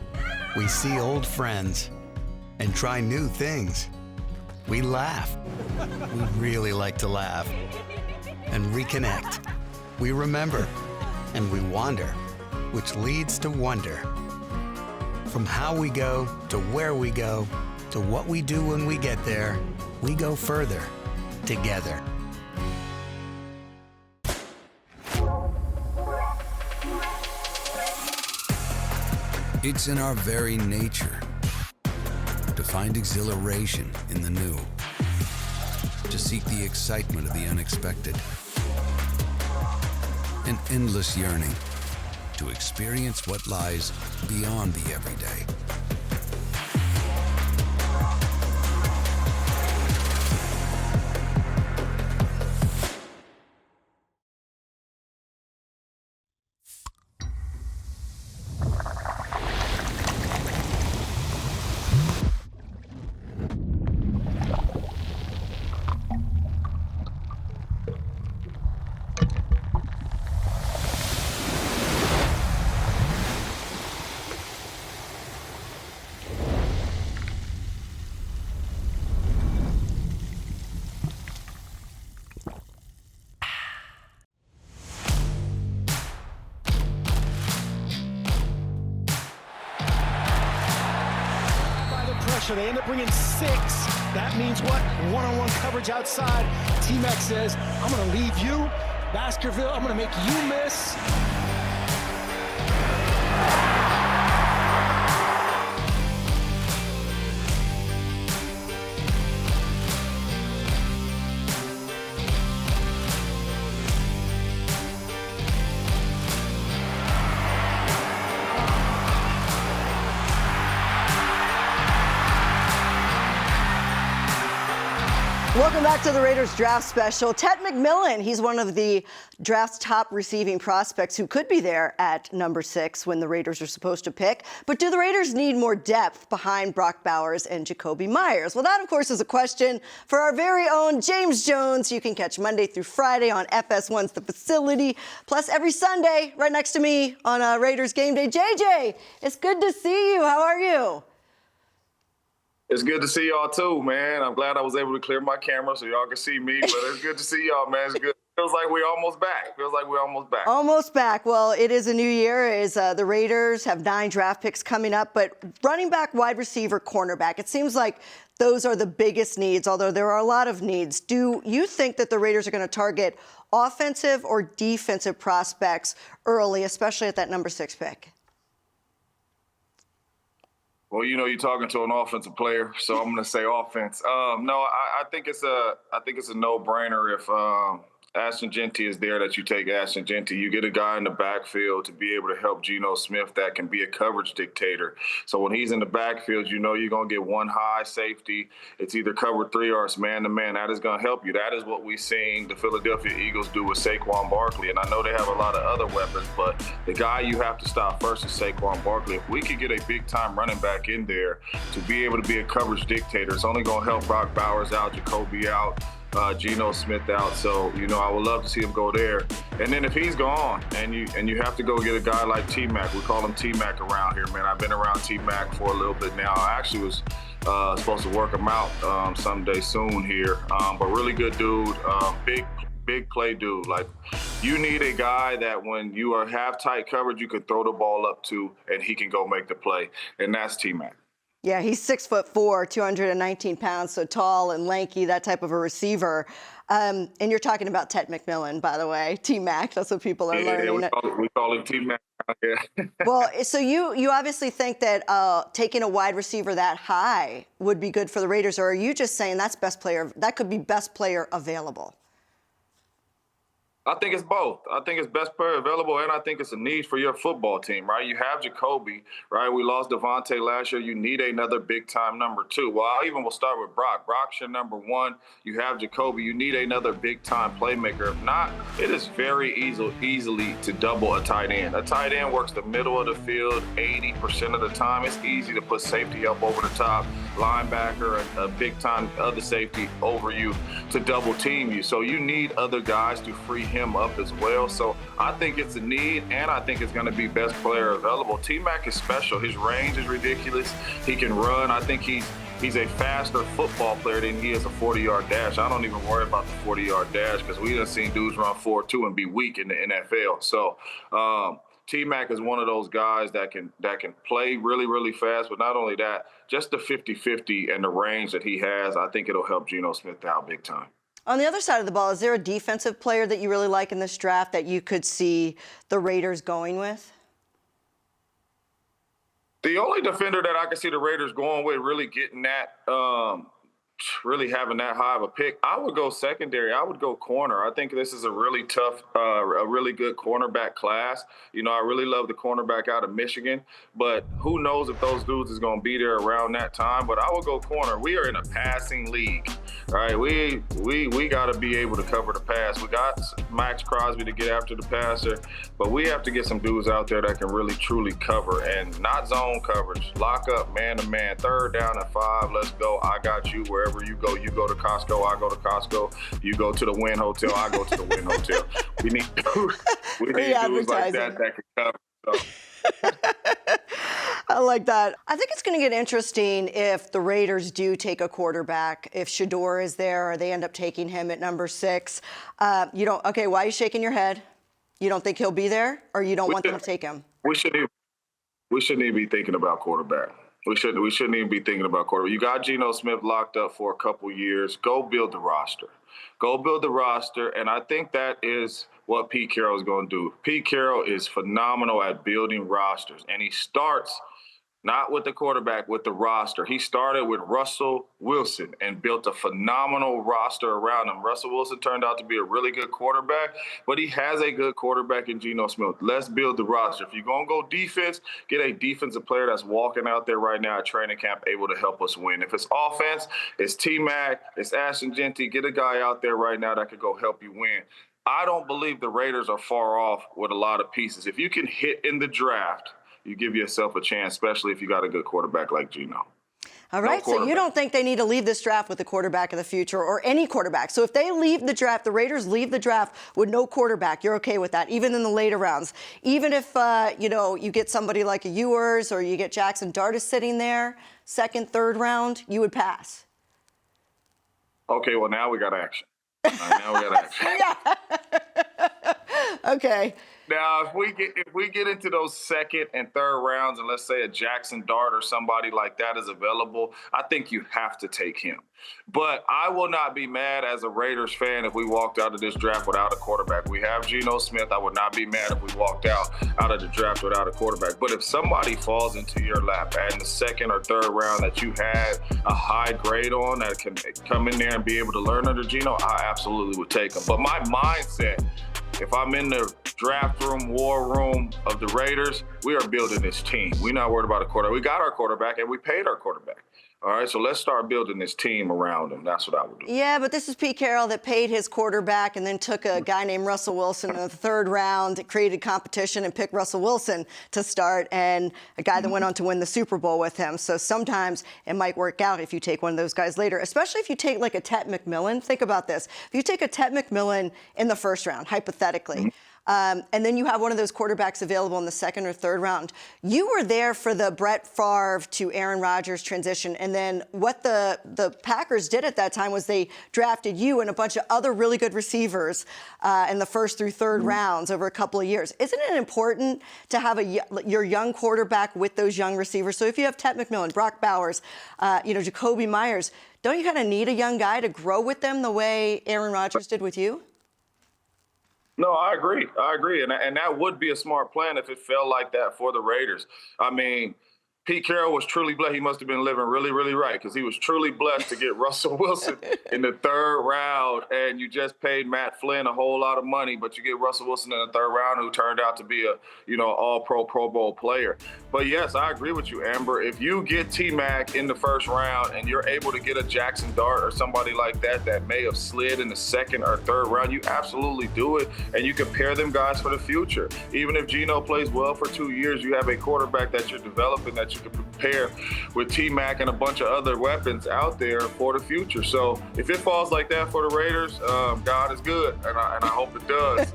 [SPEAKER 6] We see old friends and try new things. We laugh. We really like to laugh. And reconnect. We remember. And we wander, which leads to wonder. From how we go to where we go to what we do when we get there, we go further together.
[SPEAKER 5] It's in our very nature to find exhilaration in the new, to seek the excitement of the unexpected, an endless yearning to experience what lies beyond the everyday.
[SPEAKER 10] They end up bringing 6. That means what? One-on-one coverage outside. T-Mac says, I'm going to leave you. Baskerville, I'm going to make you miss.
[SPEAKER 1] Welcome back to the Raiders Draft Special. Ted McMillan, he's one of the draft's top receiving prospects who could be there at number 6 when the Raiders are supposed to pick. But do the Raiders need more depth behind Brock Bowers and Jacoby Myers? Well, that, of course, is a question for our very own James Jones. You can catch Monday through Friday on FS1's The Facility, plus every Sunday right next to me on Raiders Game Day. JJ, it's good to see you. How are you?
[SPEAKER 11] It's good to see y'all too, man. I'm glad I was able to clear my camera so y'all can see me, but it's good to see y'all, man. It's good. Feels like we're almost back.
[SPEAKER 1] Almost back. Well, it is a new year. The Raiders have 9 draft picks coming up, but running back, wide receiver, cornerback, it seems like those are the biggest needs, although there are a lot of needs. Do you think that the Raiders are going to target offensive or defensive prospects early, especially at that number 6 pick?
[SPEAKER 11] Well, you know, you're talking to an offensive player, so I'm going to say offense. No, I think it's a no-brainer if Ashton Jeanty is there that you take Ashton Jeanty. You get a guy in the backfield to be able to help Geno Smith that can be a coverage dictator. So when he's in the backfield, you know you're going to get one high safety. It's either cover 3 or it's man-to-man. That is going to help you. That is what we've seen the Philadelphia Eagles do with Saquon Barkley. And I know they have a lot of other weapons, but the guy you have to stop first is Saquon Barkley. If we could get a big-time running back in there to be able to be a coverage dictator, it's only going to help Brock Bowers out, Jacoby out, Geno Smith out. So, you know, I would love to see him go there. And then if he's gone and you have to go get a guy like T-Mac, we call him T-Mac around here, man. I've been around T-Mac for a little bit now. I actually was supposed to work him out someday soon here. But really good dude, big play dude. Like, you need a guy that when you have tight coverage, you can throw the ball up to and he can go make the play. And that's T-Mac.
[SPEAKER 1] Yeah, he's 6'4", 219 pounds, so tall and lanky, that type of a receiver. And you're talking about Ted McMillan, by the way, T-Mac. That's what people are learning.
[SPEAKER 11] Yeah, we call him T-Mac.
[SPEAKER 1] Well, so you obviously think that taking a wide receiver that high would be good for the Raiders, or are you just saying that could be best player available?
[SPEAKER 11] I think it's both. I think it's best player available, and I think it's a need for your football team, right? You have Jacoby, right? We lost Devontae last year. You need another big-time number 2. Well, I even will start with Brock. Brock's your number 1. You have Jacoby. You need another big-time playmaker. If not, it is very easily to double a tight end. A tight end works the middle of the field 80% of the time. It's easy to put safety up over the top, linebacker, a big-time other safety over you to double-team you. So you need other guys to free him up as well. So I think it's a need, and I think it's going to be best player available. T-Mac is special. His range is ridiculous. He can run. I think he's a faster football player than he is a 40-yard dash. I don't even worry about the 40-yard dash because we done seen dudes run 4.2 and be weak in the NFL. So T-Mac is one of those guys that can play really, really fast. But not only that, just the 50-50 and the range that he has, I think it'll help Geno Smith out big time.
[SPEAKER 1] On the other side of the ball, is there a defensive player that you really like in this draft that you could see the Raiders going with?
[SPEAKER 11] The only defender that I can see the Raiders going with, really getting that, really having that high of a pick, I would go secondary. I would go corner. I think this is a really tough, a really good cornerback class. You know, I really love the cornerback out of Michigan, but who knows if those dudes is going to be there around that time. But I would go corner. We are in a passing league, right? We got to be able to cover the pass. We got Max Crosby to get after the passer, but we have to get some dudes out there that can really, truly cover and not zone coverage. Lock up, man-to-man, 3rd down and 5. Let's go. I got you wherever you go to Costco, I go to Costco. You go to the Wynn Hotel, I go to the Wynn Hotel. We need dudes like that can cover. So.
[SPEAKER 1] I like that. I think it's going to get interesting if the Raiders do take a quarterback. If Shador is there, or they end up taking him at number 6. Okay, why are you shaking your head? You don't think he'll be there, or you don't want them to take him?
[SPEAKER 11] We shouldn't even be thinking about quarterback. We shouldn't even be thinking about quarterback. You got Geno Smith locked up for a couple years. Go build the roster. Go build the roster, and I think that is what Pete Carroll is going to do. Pete Carroll is phenomenal at building rosters, and he starts not with the quarterback, with the roster. He started with Russell Wilson and built a phenomenal roster around him. Russell Wilson turned out to be a really good quarterback, but he has a good quarterback in Geno Smith. Let's build the roster. If you're going to go defense, get a defensive player that's walking out there right now at training camp able to help us win. If it's offense, it's T-Mac, it's Ashton Jeanty. Get a guy out there right now that could go help you win. I don't believe the Raiders are far off with a lot of pieces. If you can hit in the draft, you give yourself a chance, especially if you got a good quarterback like Geno.
[SPEAKER 1] All right, so you don't think they need to leave this draft with the quarterback of the future or any quarterback. So if they leave the draft, the Raiders leave the draft with no quarterback, you're okay with that, even in the later rounds? Even if, you get somebody like a Ewers or you get Jackson Dartis sitting there, 2nd, 3rd round, you would pass?
[SPEAKER 11] Okay, well, now we got action. Now we got action.
[SPEAKER 1] Okay.
[SPEAKER 11] Now, if we get into those 2nd and 3rd rounds, and let's say a Jackson Dart or somebody like that is available, I think you have to take him. But I will not be mad as a Raiders fan if we walked out of this draft without a quarterback. We have Geno Smith. I would not be mad if we walked out of the draft without a quarterback. But if somebody falls into your lap in the 2nd or 3rd round that you had a high grade on that can come in there and be able to learn under Geno, I absolutely would take him. But my mindset, if I'm in the draft room, war room of the Raiders, we are building this team. We're not worried about a quarterback. We got our quarterback, and we paid our quarterback. All right, so let's start building this team around him. That's what I would do. Yeah,
[SPEAKER 1] but this is Pete Carroll that paid his quarterback and then took a guy named Russell Wilson in the 3rd round, created competition and picked Russell Wilson to start, and a guy that went on to win the Super Bowl with him. So sometimes it might work out if you take one of those guys later, especially if you take like a Ted McMillan. Think about this. If you take a Ted McMillan in the 1st round, hypothetically, and then you have one of those quarterbacks available in the second or third round. You were there for the Brett Favre to Aaron Rodgers transition, and then what the Packers did at that time was they drafted you and a bunch of other really good receivers in the first through third rounds over a couple of years. Isn't it important to have your young quarterback with those young receivers? So if you have Ted McMillan, Brock Bowers, Jacoby Myers, don't you kind of need a young guy to grow with them the way Aaron Rodgers did with you?
[SPEAKER 11] No, I agree. And that would be a smart plan if it felt like that for the Raiders. I mean, Pete Carroll was truly blessed. He must have been living really, really right, because he was truly blessed to get Russell Wilson in the third round, and you just paid Matt Flynn a whole lot of money, but you get Russell Wilson in the third round, who turned out to be a, all-pro, Pro Bowl player. But yes, I agree with you, Amber. If you get T-Mac in the first round and you're able to get a Jackson Dart or somebody like that may have slid in the second or third round, you absolutely do it, and you can pair them guys for the future. Even if Geno plays well for 2 years, you have a quarterback that you're developing that you can prepare with T-Mac and a bunch of other weapons out there for the future. So if it falls like that for the Raiders, God is good, and I hope it does.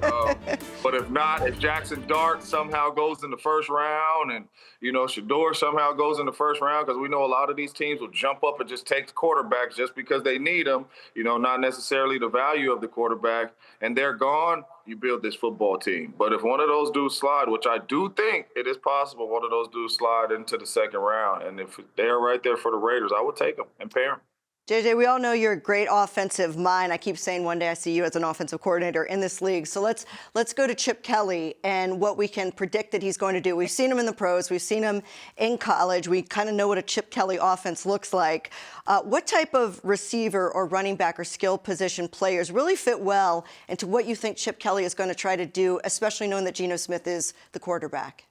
[SPEAKER 11] But if not, if Jackson Dart somehow goes in the first round and, Shador somehow goes in the first round, because we know a lot of these teams will jump up and just take the quarterbacks just because they need them, not necessarily the value of the quarterback, and they're gone, you build this football team. But if one of those dudes slide, which I do think it is possible, one of those dudes slide into the second round, and if they're right there for the Raiders, I would take them and pair them.
[SPEAKER 1] JJ, we all know you're a great offensive mind. I keep saying one day I see you as an offensive coordinator in this league. So let's go to Chip Kelly and what we can predict that he's going to do. We've seen him in the pros. We've seen him in college. We kind of know what a Chip Kelly offense looks like. What type of receiver or running back or skill position players really fit well into what you think Chip Kelly is going to try to do, especially knowing that Geno Smith is the quarterback?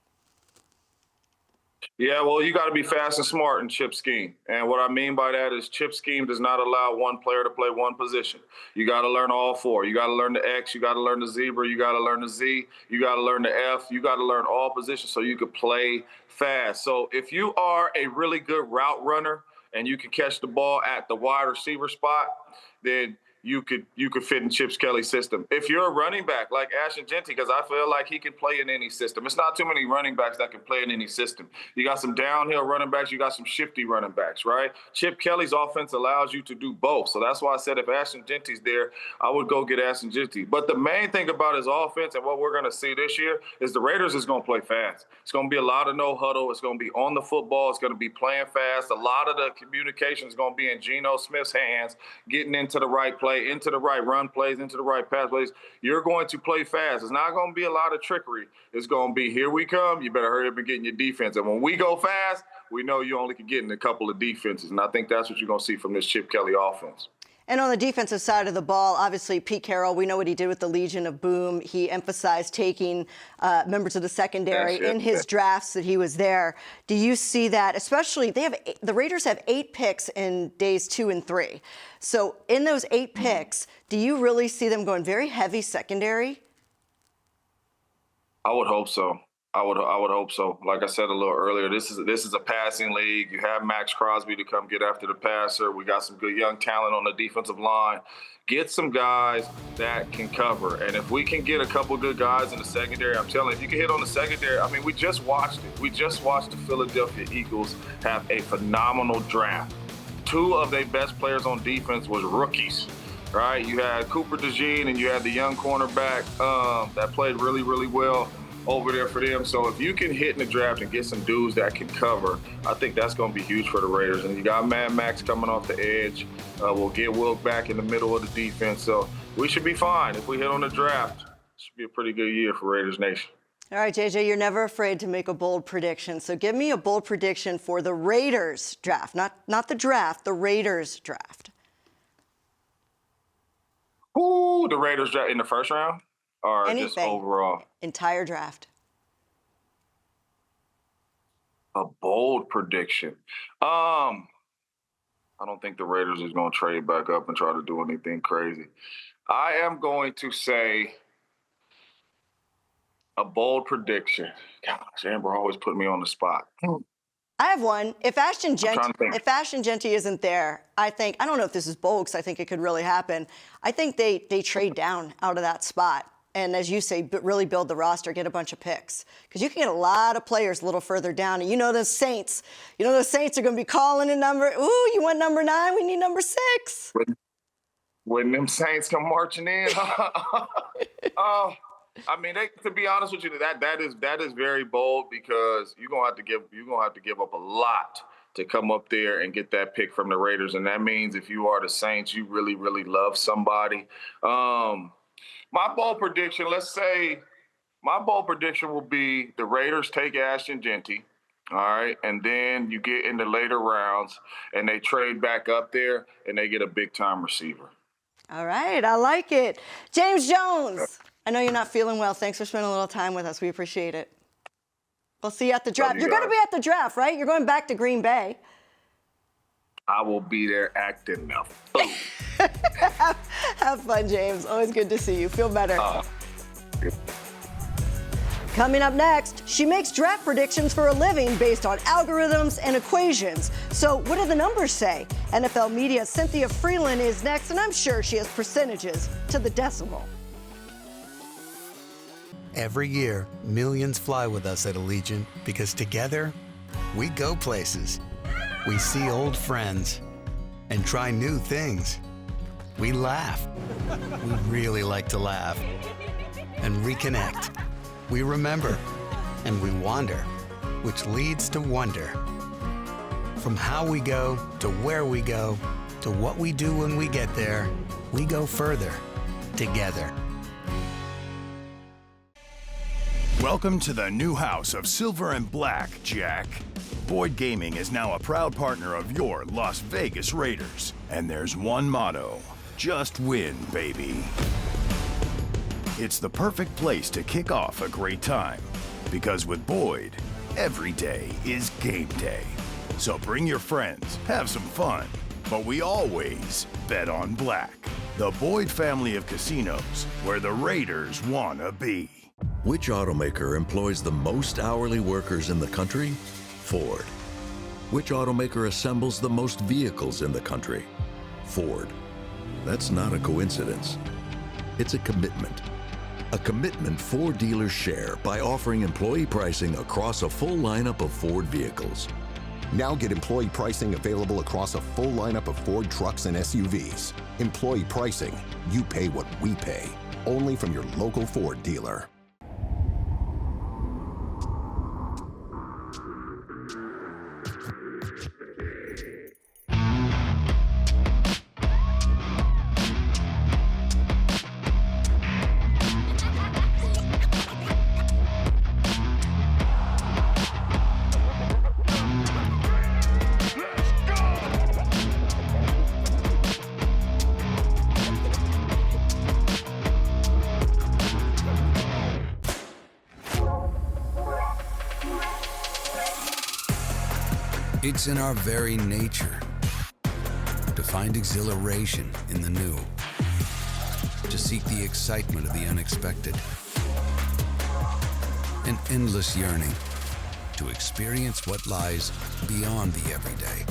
[SPEAKER 11] Yeah, well, you got to be fast and smart in Chip's scheme. And what I mean by that is Chip's scheme does not allow one player to play one position. You got to learn all four. You got to learn the X. You got to learn the zebra. You got to learn the Z. You got to learn the F. You got to learn all positions so you can play fast. So if you are a really good route runner and you can catch the ball at the wide receiver spot, then you could fit in Chip Kelly's system. If you're a running back like Ashton Jeanty, because I feel like he can play in any system. It's not too many running backs that can play in any system. You got some downhill running backs. You got some shifty running backs, right? Chip Kelly's offense allows you to do both. So that's why I said if Ashton Jeanty's there, I would go get Ashton Jeanty. But the main thing about his offense and what we're going to see this year is the Raiders is going to play fast. It's going to be a lot of no huddle. It's going to be on the football. It's going to be playing fast. A lot of the communication is going to be in Geno Smith's hands, getting into the right play, into the right run plays, into the right pass plays. You're going to play fast. It's not going to be a lot of trickery. It's going to be, here we come. You better hurry up and get in your defense. And when we go fast, we know you only can get in a couple of defenses. And I think that's what you're going to see from this Chip Kelly offense.
[SPEAKER 1] And on the defensive side of the ball, obviously, Pete Carroll, we know what he did with the Legion of Boom. He emphasized taking members of the secondary in his drafts that he was there. Do you see that? Especially, the Raiders have 8 picks in days 2 and 3. So in those 8 picks, do you really see them going very heavy secondary?
[SPEAKER 11] I would hope so. I would hope so. Like I said a little earlier, this is a passing league. You have Max Crosby to come get after the passer. We got some good young talent on the defensive line. Get some guys that can cover. And if we can get a couple good guys in the secondary, I'm telling you, if you can hit on the secondary, I mean, we just watched it. We just watched the Philadelphia Eagles have a phenomenal draft. 2 of their best players on defense was rookies, right? You had Cooper DeJean and you had the young cornerback that played really, really well over there for them. So if you can hit in the draft and get some dudes that can cover, I think that's going to be huge for the Raiders. And you got Mad Max coming off the edge. We'll get Wilk back in the middle of the defense. So we should be fine. If we hit on the draft, it should be a pretty good year for Raiders Nation.
[SPEAKER 1] All right, JJ, you're never afraid to make a bold prediction. So give me a bold prediction for the Raiders draft, not the draft, the Raiders draft.
[SPEAKER 11] Ooh, the Raiders draft in the first round? Or
[SPEAKER 1] anything,
[SPEAKER 11] just overall?
[SPEAKER 1] Entire draft.
[SPEAKER 11] A bold prediction. I don't think the Raiders is going to trade back up and try to do anything crazy. I am going to say a bold prediction. Gosh, Amber always put me on the spot.
[SPEAKER 1] I have one. If Ashton Jeanty isn't there, I don't know if this is bold because I think it could really happen. I think they trade down out of that spot and as you say, really build the roster, get a bunch of picks. Because you can get a lot of players a little further down. And those Saints are going to be calling a number. Ooh, you want number 9? We need number 6.
[SPEAKER 11] When them Saints come marching in, I mean, to be honest with you, that is very bold, because you're gonna have to give up a lot to come up there and get that pick from the Raiders, and that means if you are the Saints, you really, really love somebody. My bold prediction will be the Raiders take Ashton Jeanty, all right, and then you get into later rounds and they trade back up there and they get a big-time receiver.
[SPEAKER 1] All right, I like it. James Jones, I know you're not feeling well. Thanks for spending a little time with us. We appreciate it. We'll see you at the draft. You're going to be at the draft, right? You're going back to Green Bay.
[SPEAKER 11] I will be there acting a fool.
[SPEAKER 1] Have fun, James. Always good to see you. Feel better. Coming up next, she makes draft predictions for a living based on algorithms and equations. So what do the numbers say? NFL media Cynthia Frelund is next, and I'm sure she has percentages to the decimal.
[SPEAKER 6] Every year, millions fly with us at Allegiant because together, we go places. We see old friends and try new things. We laugh. We really like to laugh. And reconnect. We remember. And we wander, which leads to wonder. From how we go to where we go to what we do when we get there, we go further together.
[SPEAKER 12] Welcome to the new house of Silver and Black, Jack. Boyd Gaming is now a proud partner of your Las Vegas Raiders. And there's one motto: just win, baby. It's the perfect place to kick off a great time. Because with Boyd, every day is game day. So bring your friends, have some fun. But we always bet on black. The Boyd family of casinos, where the Raiders wanna be.
[SPEAKER 3] Which automaker employs the most hourly workers in the country? Ford. Which automaker assembles the most vehicles in the country? Ford. That's not a coincidence. It's a commitment. A commitment Ford dealers share by offering employee pricing across a full lineup of Ford vehicles.
[SPEAKER 4] Now get employee pricing available across a full lineup of Ford trucks and SUVs. Employee pricing, you pay what we pay. Only from your local Ford dealer.
[SPEAKER 5] It's in our very nature to find exhilaration in the new, to seek the excitement of the unexpected, an endless yearning to experience what lies beyond the everyday.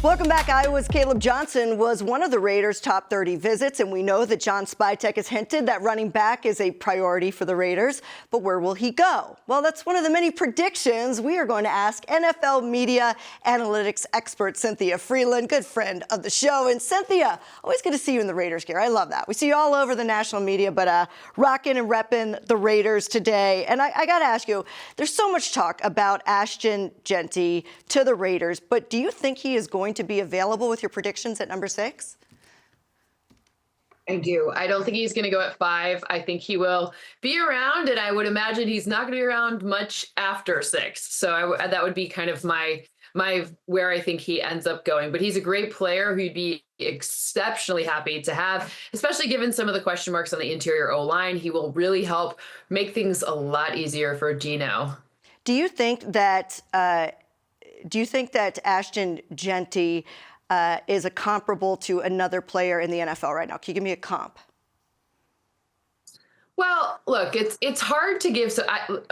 [SPEAKER 1] Welcome back. Iowa's Caleb Johnson was one of the Raiders' top 30 visits, and we know that John Spytek has hinted that running back is a priority for the Raiders. But where will he go? Well, that's one of the many predictions we are going to ask NFL media analytics expert Cynthia Frelund, good friend of the show. And Cynthia, always good to see you in the Raiders gear. I love that. We see you all over the national media, but rocking and repping the Raiders today. And I got to ask you, there's so much talk about Ashton Jeanty to the Raiders, but do you think he is going to be available with your predictions at number 6?
[SPEAKER 13] I do. I don't think he's going to go at 5. I think he will be around, and I would imagine he's not going to be around much after 6. So that would be kind of my where I think he ends up going. But he's a great player who'd be exceptionally happy to have, especially given some of the question marks on the interior O-line. He will really help make things a lot easier for Gino.
[SPEAKER 1] Do you think that Ashton Jeanty is a comparable to another player in the NFL right now? Can you give me a comp?
[SPEAKER 13] Well, look, it's hard to give. So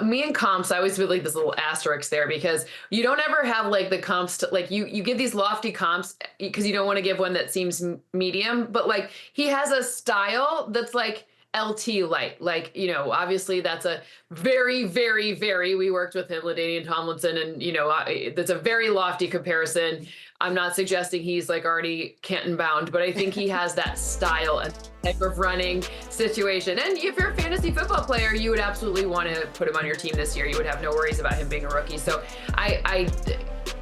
[SPEAKER 13] me and comps, I always feel like this little asterisk there, because you don't ever have like the comps to, like you give these lofty comps because you don't want to give one that seems medium, but like he has a style that's like LT light. Like, you know, obviously that's a very, very, very, we worked with him, LaDainian Tomlinson, and, you know, that's a very lofty comparison. I'm not suggesting he's like already Canton bound, but I think he has that style and type of running situation. And if you're a fantasy football player, you would absolutely want to put him on your team this year. You would have no worries about him being a rookie. So I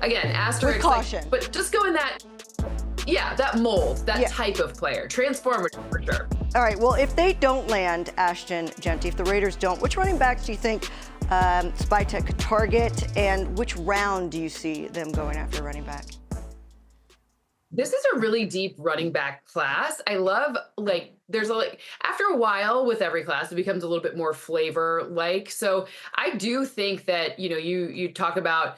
[SPEAKER 13] again, asterisk,
[SPEAKER 1] with caution.
[SPEAKER 13] Like, but just go in that, yeah, that mold, that type of player, transformative for sure.
[SPEAKER 1] All right, well, if they don't land Ashton Jeanty, if the Raiders don't, which running backs do you think Spytek could target, and which round do you see them going after running back?
[SPEAKER 13] This is a really deep running back class. I love, like, there's after a while with every class, it becomes a little bit more flavor like. So I do think that, you know, you talk about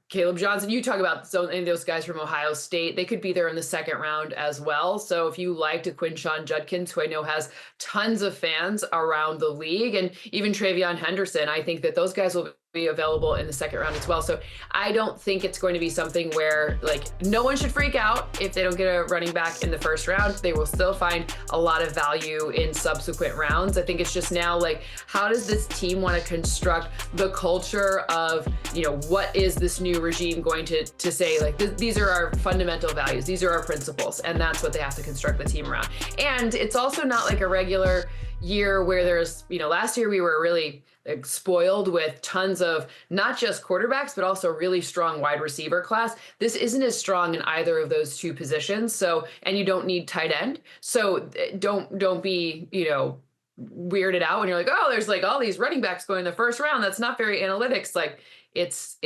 [SPEAKER 13] Caleb Johnson, you talk about any of those guys from Ohio State, they could be there in the second round as well. So if you liked a Quinshon Judkins, who I know has tons of fans around the league, and even Travion Henderson, I think that those guys will be available in the second round as well. So I don't think it's going to be something where, like, no one should freak out if they don't get a running back in the first round. They will still find a lot of value in subsequent rounds. I think it's just now, like, how does this team want to construct the culture of, you know, what is this new regime going to say, like, these are our fundamental values, these are our principles, and that's what they have to construct the team around. And it's also not like a regular year where there's, you know, last year we were really spoiled with tons of not just quarterbacks, but also really strong wide receiver class. This isn't as strong in either of those two positions. So, and you don't need tight end. So don't be, you know, weirded out when you're like, oh, there's like all these running backs going in the first round. That's not very analytics. Like, it's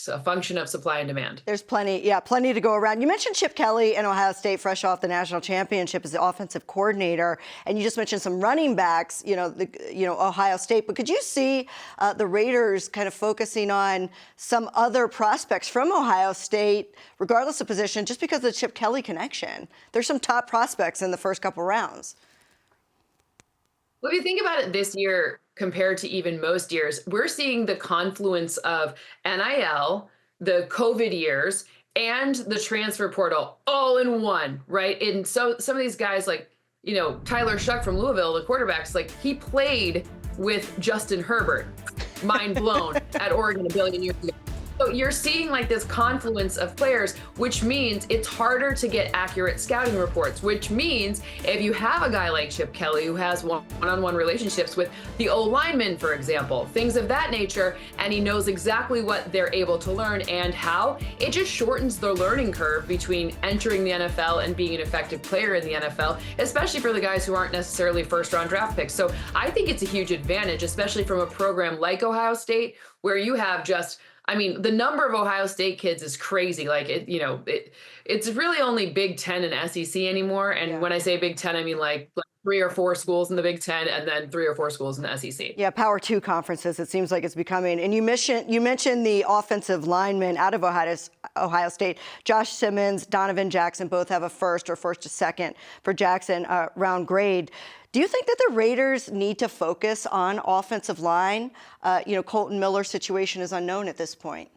[SPEAKER 13] a function of supply and demand.
[SPEAKER 1] There's plenty to go around. You mentioned Chip Kelly in Ohio State, fresh off the national championship as the offensive coordinator, and you just mentioned some running backs, Ohio State. But could you see the Raiders kind of focusing on some other prospects from Ohio State, regardless of position, just because of the Chip Kelly connection? There's some top prospects in the first couple rounds.
[SPEAKER 13] Well, if you think about it this year compared to even most years, we're seeing the confluence of NIL, the COVID years, and the transfer portal all in one, right? And so some of these guys, like, you know, Tyler Shuck from Louisville, the quarterbacks, like, he played with Justin Herbert, mind blown, at Oregon a billion years ago. So you're seeing like this confluence of players, which means it's harder to get accurate scouting reports, which means if you have a guy like Chip Kelly who has one-on-one relationships with the O-linemen, for example, things of that nature, and he knows exactly what they're able to learn and how, it just shortens the learning curve between entering the NFL and being an effective player in the NFL, especially for the guys who aren't necessarily first-round draft picks. So I think it's a huge advantage, especially from a program like Ohio State, where you have just, I mean, the number of Ohio State kids is crazy. Like, it's really only Big Ten and SEC anymore. And when I say Big Ten, I mean like 3 or 4 schools in the Big Ten and then 3 or 4 schools in the SEC.
[SPEAKER 1] Yeah, Power 2 conferences, it seems like it's becoming. And you mentioned the offensive linemen out of Ohio State. Josh Simmons, Donovan Jackson both have a first to second for Jackson round grade. Do you think that the Raiders need to focus on offensive line? Colton Miller's situation is unknown at this point.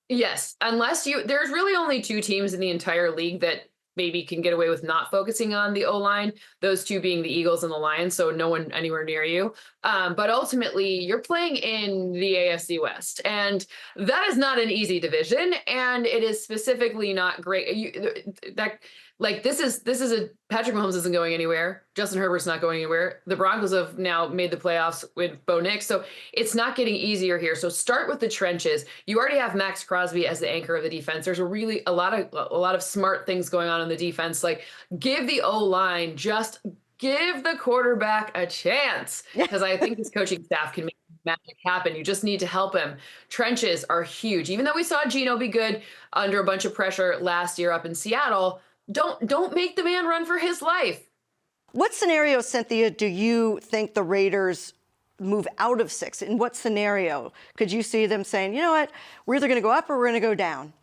[SPEAKER 13] Yes, unless there's really only two teams in the entire league that maybe can get away with not focusing on the O-line, those two being the Eagles and the Lions, so no one anywhere near you. But ultimately, you're playing in the AFC West, and that is not an easy division, and it is specifically not great. This is a Patrick Mahomes isn't going anywhere. Justin Herbert's not going anywhere. The Broncos have now made the playoffs with Bo Nix, so it's not getting easier here. So start with the trenches. You already have Max Crosby as the anchor of the defense. There's a lot of smart things going on in the defense. Like, give the O-line, just give the quarterback a chance, because I think this coaching staff can make magic happen. You just need to help him. Trenches are huge. Even though we saw Geno be good under a bunch of pressure last year up in Seattle, don't make the man run for his life.
[SPEAKER 1] What scenario, Cynthia, do you think the Raiders move out of 6? In what scenario could you see them saying, you know what, we're either going to go up or we're going to go down?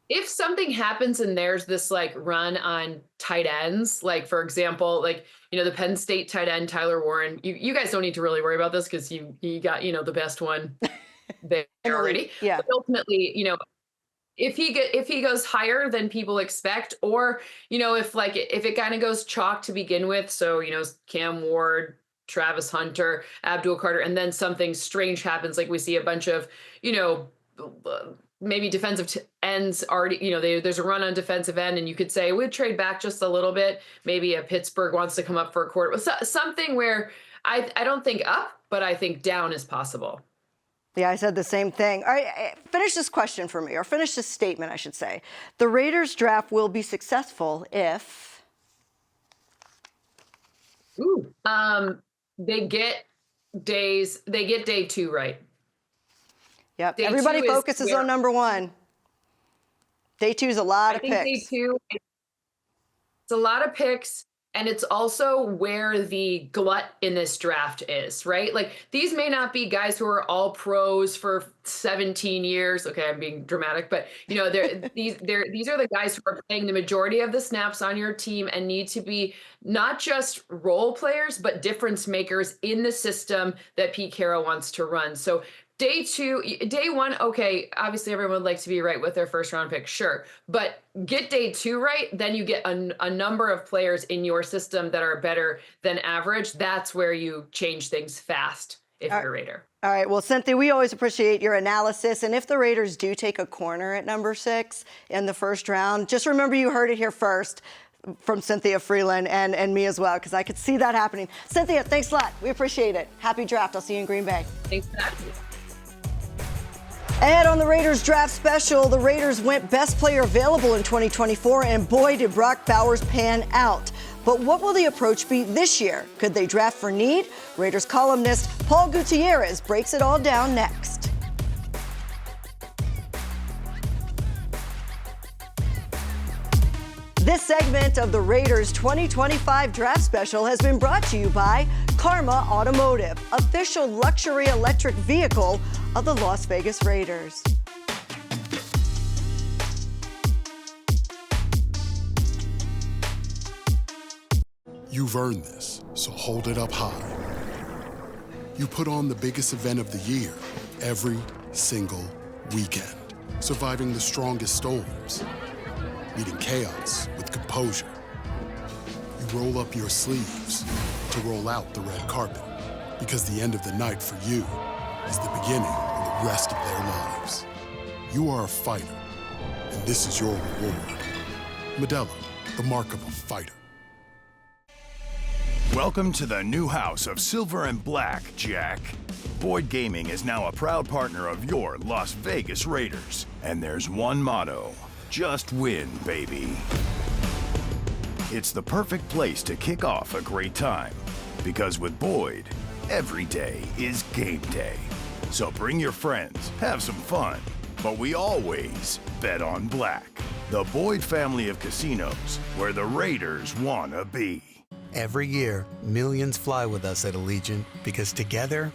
[SPEAKER 13] If something happens and there's this like run on tight ends, like for example, like, the Penn State tight end, Tyler Warren, you guys don't need to really worry about this because you got, the best one there already.
[SPEAKER 1] Yeah.
[SPEAKER 13] But ultimately, if he goes higher than people expect, or, if it kind of goes chalk to begin with, so, Cam Ward, Travis Hunter, Abdul Carter, and then something strange happens, like we see a bunch of, maybe defensive ends already, there's a run on defensive end, and you could say we'd trade back just a little bit. Maybe a Pittsburgh wants to come up for a quarter, something where I don't think up, but I think down is possible.
[SPEAKER 1] Yeah, I said the same thing. All right, finish this question for me, or finish this statement, I should say. The Raiders draft will be successful if...
[SPEAKER 13] They get day 2 right.
[SPEAKER 1] Yep,
[SPEAKER 13] Day
[SPEAKER 1] everybody
[SPEAKER 13] 2 is
[SPEAKER 1] focuses on number 1. Day 2 is a lot of picks.
[SPEAKER 13] I think day 2, it's a lot of picks. And it's also where the glut in this draft is, right? Like, these may not be guys who are all pros for 17 years. Okay, I'm being dramatic, but these are the guys who are playing the majority of the snaps on your team and need to be not just role players, but difference makers in the system that Pete Carroll wants to run. So day 1, okay, obviously everyone would like to be right with their first round pick, sure. But get day 2 right, then you get a number of players in your system that are better than average. That's where you change things fast if you're a Raider.
[SPEAKER 1] All right, well, Cynthia, we always appreciate your analysis. And if the Raiders do take a corner at number 6 in the first round, just remember you heard it here first from Cynthia Frelund and me as well, because I could see that happening. Cynthia, thanks a lot. We appreciate it. Happy draft. I'll see you in Green Bay.
[SPEAKER 13] Thanks for having me.
[SPEAKER 1] Ahead on the Raiders draft special, the Raiders went best player available in 2024, and boy, did Brock Bowers pan out. But what will the approach be this year? Could they draft for need? Raiders columnist Paul Gutierrez breaks it all down next. This segment of the Raiders 2025 draft special has been brought to you by Karma Automotive, official luxury electric vehicle of the Las Vegas Raiders.
[SPEAKER 7] You've earned this, so hold it up high. You put on the biggest event of the year every single weekend, surviving the strongest storms, meeting chaos with composure. You roll up your sleeves to roll out the red carpet, because the end of the night for you is the beginning of the rest of their lives. You are a fighter, and this is your reward. Modelo, the mark of a fighter.
[SPEAKER 12] Welcome to the new house of Silver and Black, Jack. Boyd Gaming is now a proud partner of your Las Vegas Raiders. And there's one motto: just win, baby. It's the perfect place to kick off a great time. Because with Boyd, every day is game day. So bring your friends, have some fun. But we always bet on black. The Boyd family of casinos, where the Raiders want to be.
[SPEAKER 6] Every year, millions fly with us at Allegiant because together,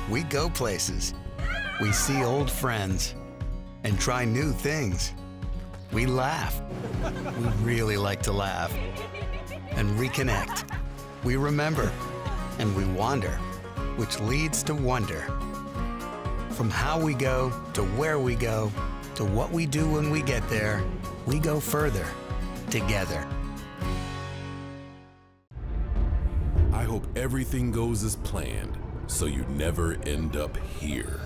[SPEAKER 6] we go places. We see old friends and try new things. We laugh. We really like to laugh. And reconnect. We remember. And we wander, which leads to wonder. From how we go to where we go to what we do when we get there, we go further together.
[SPEAKER 8] I hope everything goes as planned, so you never end up here.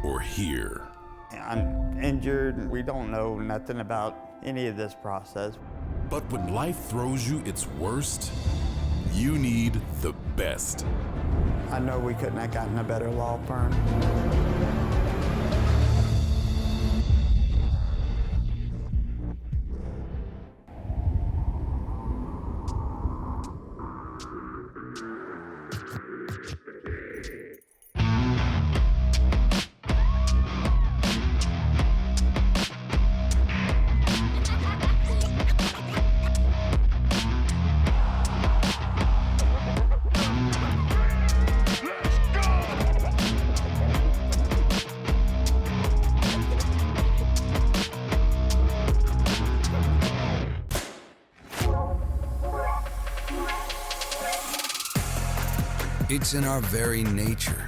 [SPEAKER 8] Or here.
[SPEAKER 9] I'm injured. We don't know nothing about any of this process.
[SPEAKER 8] But when life throws you its worst, you need the best.
[SPEAKER 9] I know we couldn't have gotten a better law firm.
[SPEAKER 5] It's in our very nature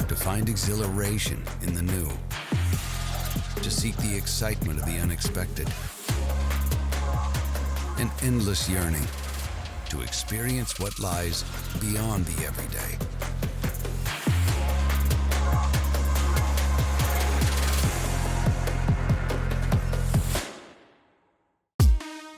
[SPEAKER 5] to find exhilaration in the new, to seek the excitement of the unexpected, an endless yearning to experience what lies beyond the everyday.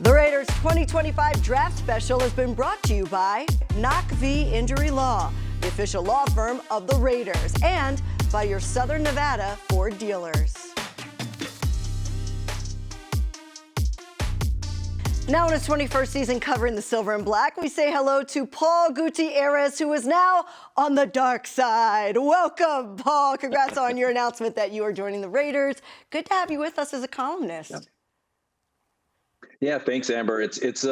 [SPEAKER 1] The Raiders 2025 Draft Special has been brought to you by Knock v. Injury Law, the official law firm of the Raiders, and by your Southern Nevada Ford dealers. Now in his 21st season covering the silver and black, we say hello to Paul Gutierrez, who is now on the dark side. Welcome, Paul. Congrats on your announcement that you are joining the Raiders. Good to have you with us as a columnist.
[SPEAKER 14] Yep. Yeah, thanks, Amber. It's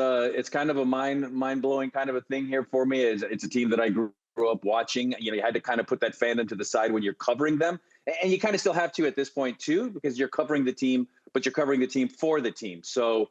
[SPEAKER 14] kind of a mind-blowing kind of a thing here for me. It's a team that I grew up watching. You know, you had to kind of put that fandom to the side when you're covering them, and you kind of still have to at this point too, because you're covering the team, but you're covering the team for the team. So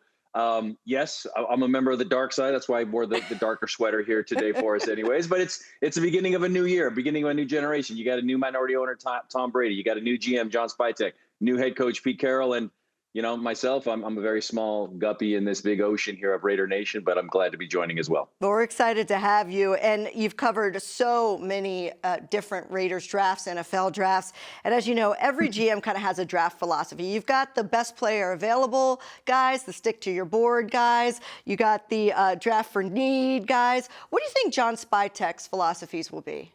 [SPEAKER 14] yes, I'm a member of the dark side. That's why I wore the darker sweater here today for us, anyways. But it's the beginning of a new year, beginning of a new generation. You got a new minority owner, Tom Brady. You got a new GM, John Spytek, new head coach, Pete Carroll, and you know, myself, I'm a very small guppy in this big ocean here of Raider Nation, but I'm glad to be joining as well.
[SPEAKER 1] Well, we're excited to have you, and you've covered so many different Raiders drafts, NFL drafts, and as you know, every GM kind of has a draft philosophy. You've got the best player available guys, the stick to your board guys. You got the draft for need guys. What do you think John Spytek's philosophies will be?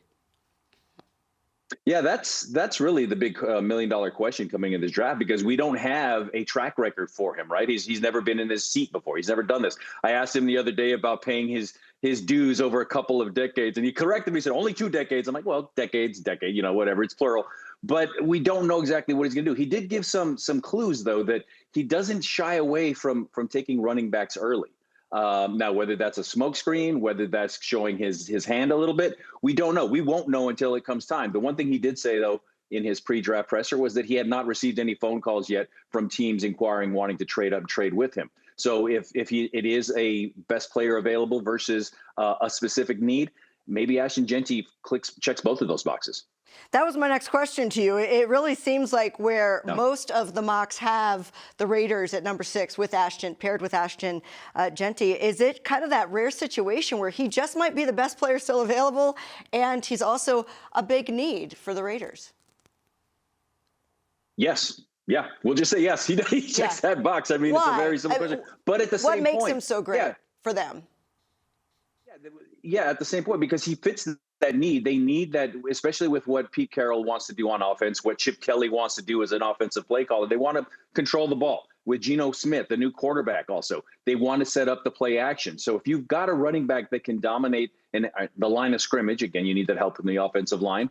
[SPEAKER 14] Yeah, that's really the big $1 million question coming in this draft, because we don't have a track record for him, right? He's never been in this seat before. He's never done this. I asked him the other day about paying his dues over a couple of decades, and he corrected me. He said, only 2 decades. I'm like, well, decade, you know, whatever, it's plural. But we don't know exactly what he's going to do. He did give some clues, though, that he doesn't shy away from taking running backs early. Now, whether that's a smokescreen, whether that's showing his hand a little bit, we don't know. We won't know until it comes time. The one thing he did say, though, in his pre-draft presser was that he had not received any phone calls yet from teams inquiring, wanting to trade up, trade with him. So if it is a best player available versus a specific need, maybe Ashton Jeanty checks both of those boxes.
[SPEAKER 1] That was my next question to you. It really seems like where most of the mocks have the Raiders at number 6 with Ashton, paired with Ashton Jeanty. Is it kind of that rare situation where he just might be the best player still available, and he's also a big need for the Raiders?
[SPEAKER 14] Yes. Yeah. We'll just say yes. He checks that box. I mean, It's a very simple question. But at the same point,
[SPEAKER 1] what makes him so great for them?
[SPEAKER 14] Yeah, at the same point, because he fits that need. They need that, especially with what Pete Carroll wants to do on offense, what Chip Kelly wants to do as an offensive play caller. They want to control the ball. With Geno Smith, the new quarterback also, they want to set up the play action. So if you've got a running back that can dominate in the line of scrimmage, again, you need that help in the offensive line,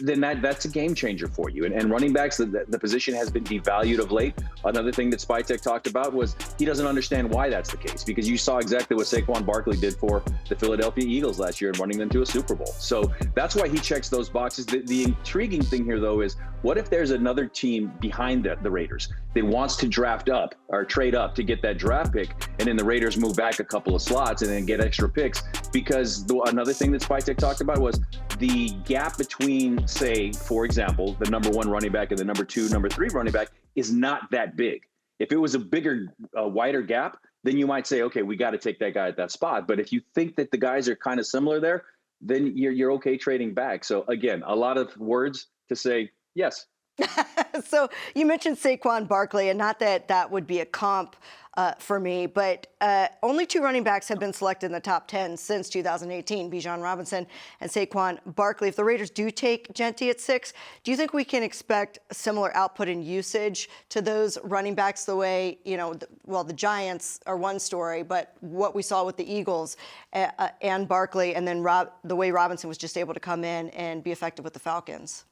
[SPEAKER 14] then that's a game changer for you. And running backs, the position has been devalued of late. Another thing that Spytek talked about was he doesn't understand why that's the case, because you saw exactly what Saquon Barkley did for the Philadelphia Eagles last year and running them to a Super Bowl. So that's why he checks those boxes. The intriguing thing here, though, is what if there's another team behind the Raiders that wants to draft up or trade up to get that draft pick, and then the Raiders move back a couple of slots and then get extra picks, because because another thing that Spytek talked about was the gap between, say, for example, the number 1 running back and the number 2, number 3 running back is not that big. If it was a bigger, wider gap, then you might say, okay, we got to take that guy at that spot. But if you think that the guys are kind of similar there, then you're okay trading back. So again, a lot of words to say yes.
[SPEAKER 1] So you mentioned Saquon Barkley, and not that that would be a comp for me, but only 2 running backs have been selected in the top 10 since 2018, Bijan Robinson and Saquon Barkley. If the Raiders do take Genty at 6, do you think we can expect similar output and usage to those running backs the way, the Giants are one story, but what we saw with the Eagles and Barkley, and then the way Robinson was just able to come in and be effective with the Falcons?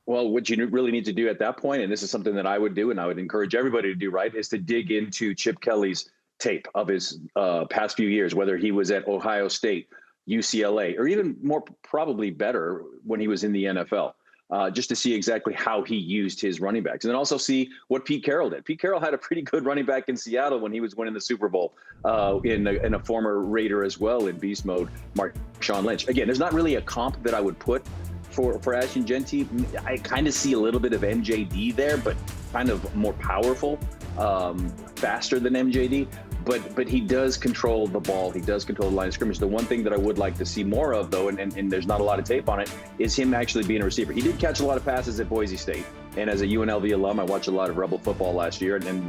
[SPEAKER 14] Well, what you really need to do at that point, and this is something that I would do and I would encourage everybody to do, right, is to dig into Chip Kelly's tape of his past few years, whether he was at Ohio State, UCLA, or even more probably better when he was in the NFL, just to see exactly how he used his running backs. And then also see what Pete Carroll did. Pete Carroll had a pretty good running back in Seattle when he was winning the Super Bowl, in a former Raider as well in beast mode, Marshawn Lynch. Again, there's not really a comp that I would put for Ashton Genty. I kind of see a little bit of MJD there, but kind of more powerful, faster than MJD. But he does control the ball. He does control the line of scrimmage. The one thing that I would like to see more of, though, and there's not a lot of tape on it, is him actually being a receiver. He did catch a lot of passes at Boise State. And as a UNLV alum, I watched a lot of Rebel football last year, and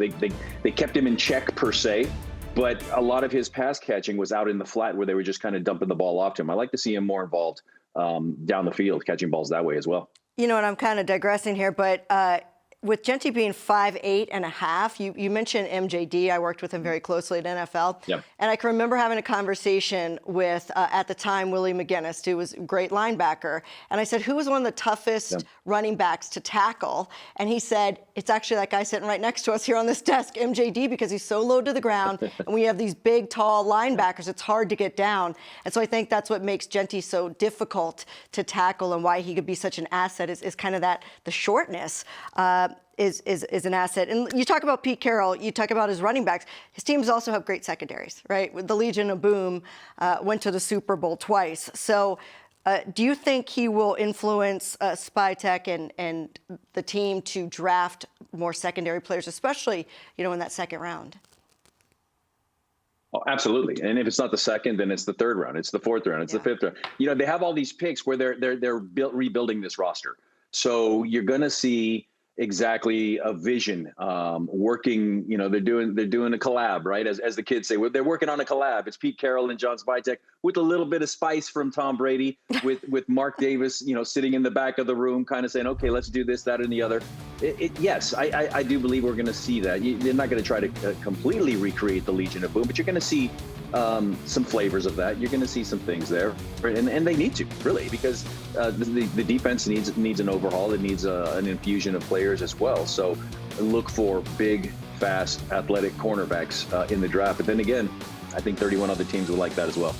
[SPEAKER 14] they kept him in check per se. But a lot of his pass catching was out in the flat where they were just kind of dumping the ball off to him. I like to see him more involved down the field, catching balls that way as well.
[SPEAKER 1] And I'm kind of digressing here, but with Genty being 5'8.5", you mentioned MJD. I worked with him very closely at NFL.
[SPEAKER 14] Yep.
[SPEAKER 1] And I can remember having a conversation with, at the time, Willie McGinnis, who was a great linebacker. And I said, who was one of the toughest running backs to tackle? And he said, it's actually that guy sitting right next to us here on this desk, MJD, because he's so low to the ground. And we have these big, tall linebackers. It's hard to get down. And so I think that's what makes Genty so difficult to tackle, and why he could be such an asset is kind of the shortness. Is an asset. And you talk about Pete Carroll, you talk about his running backs. His teams also have great secondaries, right? With the Legion of Boom, went to the Super Bowl twice. So do you think he will influence Spytek and the team to draft more secondary players, especially, in that second round?
[SPEAKER 14] Oh, absolutely. And if it's not the second, then it's the third round. It's the fourth round. It's the fifth round. They have all these picks where they're rebuilding this roster. So you're going to see exactly a vision working. They're doing a collab, right? As the kids say, they're working on a collab. It's Pete Carroll and John Spytek with a little bit of spice from Tom Brady, with Mark Davis, sitting in the back of the room, kind of saying, okay, let's do this, that, and the other. Yes, I do believe we're going to see that. You're not going to try to completely recreate the Legion of Boom, but you're going to see some flavors of that. You're going to see some things there, and they need to, really, because the defense needs an overhaul. It needs an infusion of players as well. So look for big, fast, athletic cornerbacks in the draft. But then again, I think 31 other teams would like that as well.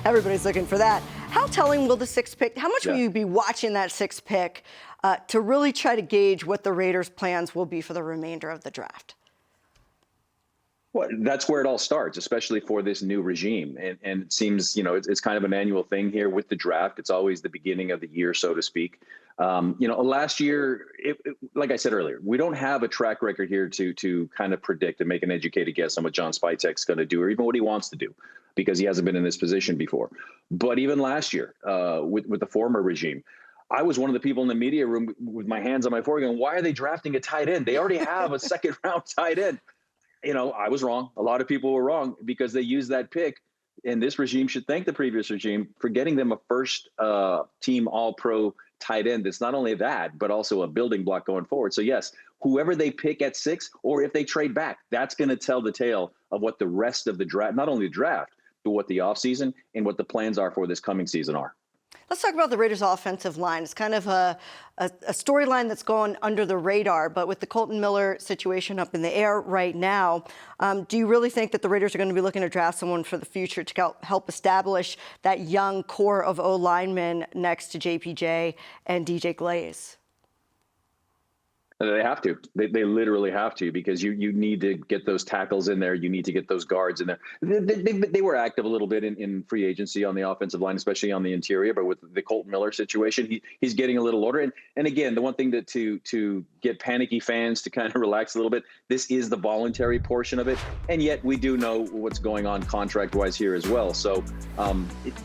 [SPEAKER 1] Everybody's looking for that. How telling will the 6th pick, how much will you be watching that 6th pick to really try to gauge what the Raiders' plans will be for the remainder of the draft?
[SPEAKER 14] Well, that's where it all starts, especially for this new regime. And it seems, it's kind of an annual thing here with the draft. It's always the beginning of the year, so to speak. Last year, like I said earlier, we don't have a track record here to kind of predict and make an educated guess on what John Spytek's going to do, or even what he wants to do, because he hasn't been in this position before. But even last year, with the former regime, I was one of the people in the media room with my hands on my forehead going, why are they drafting a tight end? They already have a second-round tight end. I was wrong. A lot of people were wrong because they used that pick. And this regime should thank the previous regime for getting them a first team all-pro tight end. It's not only that, but also a building block going forward. So yes, whoever they pick at 6, or if they trade back, that's going to tell the tale of what the rest of the draft, not only the draft, but what the offseason and what the plans are for this coming season are.
[SPEAKER 1] Let's talk about the Raiders' offensive line. It's kind of a storyline that's going under the radar, but with the Colton Miller situation up in the air right now, do you really think that the Raiders are going to be looking to draft someone for the future to help establish that young core of O-linemen next to JPJ and DJ Glaze?
[SPEAKER 14] They have to. They literally have to, because you need to get those tackles in there. You need to get those guards in there. They were active a little bit in free agency on the offensive line, especially on the interior. But with the Colton Miller situation, he's getting a little older. And again, the one thing to get panicky fans to kind of relax a little bit, this is the voluntary portion of it. And yet we do know what's going on contract-wise here as well. So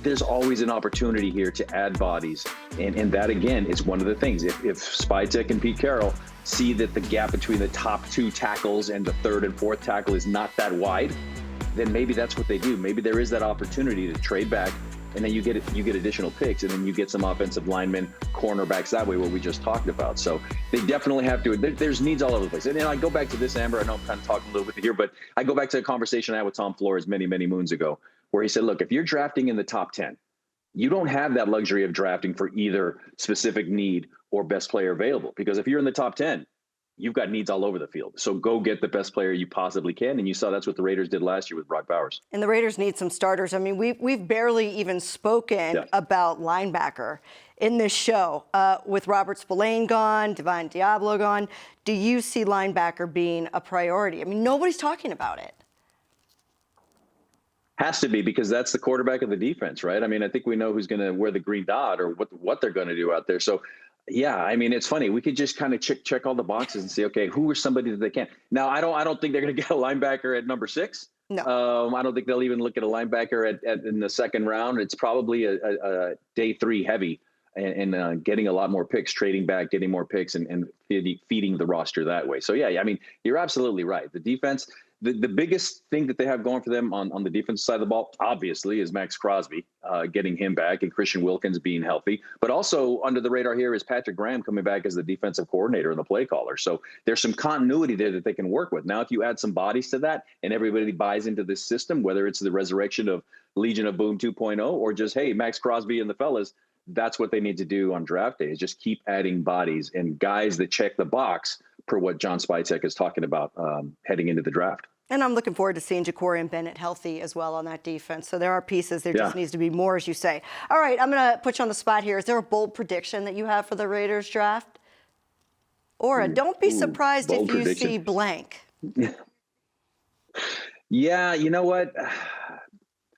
[SPEAKER 14] there's always an opportunity here to add bodies. And that, again, is one of the things. If Spytek and Pete Carroll see that the gap between the top 2 tackles and the 3rd and 4th tackle is not that wide, then maybe that's what they do. Maybe there is that opportunity to trade back, and then you get additional picks, and then you get some offensive linemen, cornerbacks that way, what we just talked about. So they definitely have to. There's needs all over the place. And then I go back to this, Amber. I know I'm kind of talking a little bit here, but I go back to a conversation I had with Tom Flores many, many moons ago, where he said, look, if you're drafting in the top 10, you don't have that luxury of drafting for either specific need or best player available, because if you're in the top 10, you've got needs all over the field. So go get the best player you possibly can. And you saw that's what the Raiders did last year with Brock Bowers. And
[SPEAKER 1] the Raiders need some starters. I mean, we've barely even spoken about linebacker in this show. With Robert Spillane gone, Divine Diablo gone, do you see linebacker being a priority? I mean, nobody's talking about it.
[SPEAKER 14] Has to be, because that's the quarterback of the defense, right? I mean, I think we know who's going to wear the green dot or what they're going to do out there. So, yeah, I mean, it's funny. We could just kind of check all the boxes and see, okay, who are somebody that they can. Now, I don't think they're going to get a linebacker at number 6.
[SPEAKER 1] No.
[SPEAKER 14] I don't think they'll even look at a linebacker in the second round. It's probably a day 3 heavy and getting a lot more picks, trading back, getting more picks, and feeding the roster that way. So, yeah, I mean, you're absolutely right. The defense. The biggest thing that they have going for them on the defensive side of the ball, obviously, is Max Crosby, getting him back, and Christian Wilkins being healthy. But also under the radar here is Patrick Graham coming back as the defensive coordinator and the play caller. So there's some continuity there that they can work with. Now, if you add some bodies to that and everybody buys into this system, whether it's the resurrection of Legion of Boom 2.0 or just, hey, Max Crosby and the fellas, that's what they need to do on draft day, is just keep adding bodies and guys that check the box per what John Spytek is talking about heading into the draft.
[SPEAKER 1] And I'm looking forward to seeing Jacorian Bennett healthy as well on that defense. So there are pieces. There just needs to be more, as you say. All right, I'm going to put you on the spot here. Is there a bold prediction that you have for the Raiders draft? Or don't be surprised if you see blank.
[SPEAKER 14] Yeah, you know what?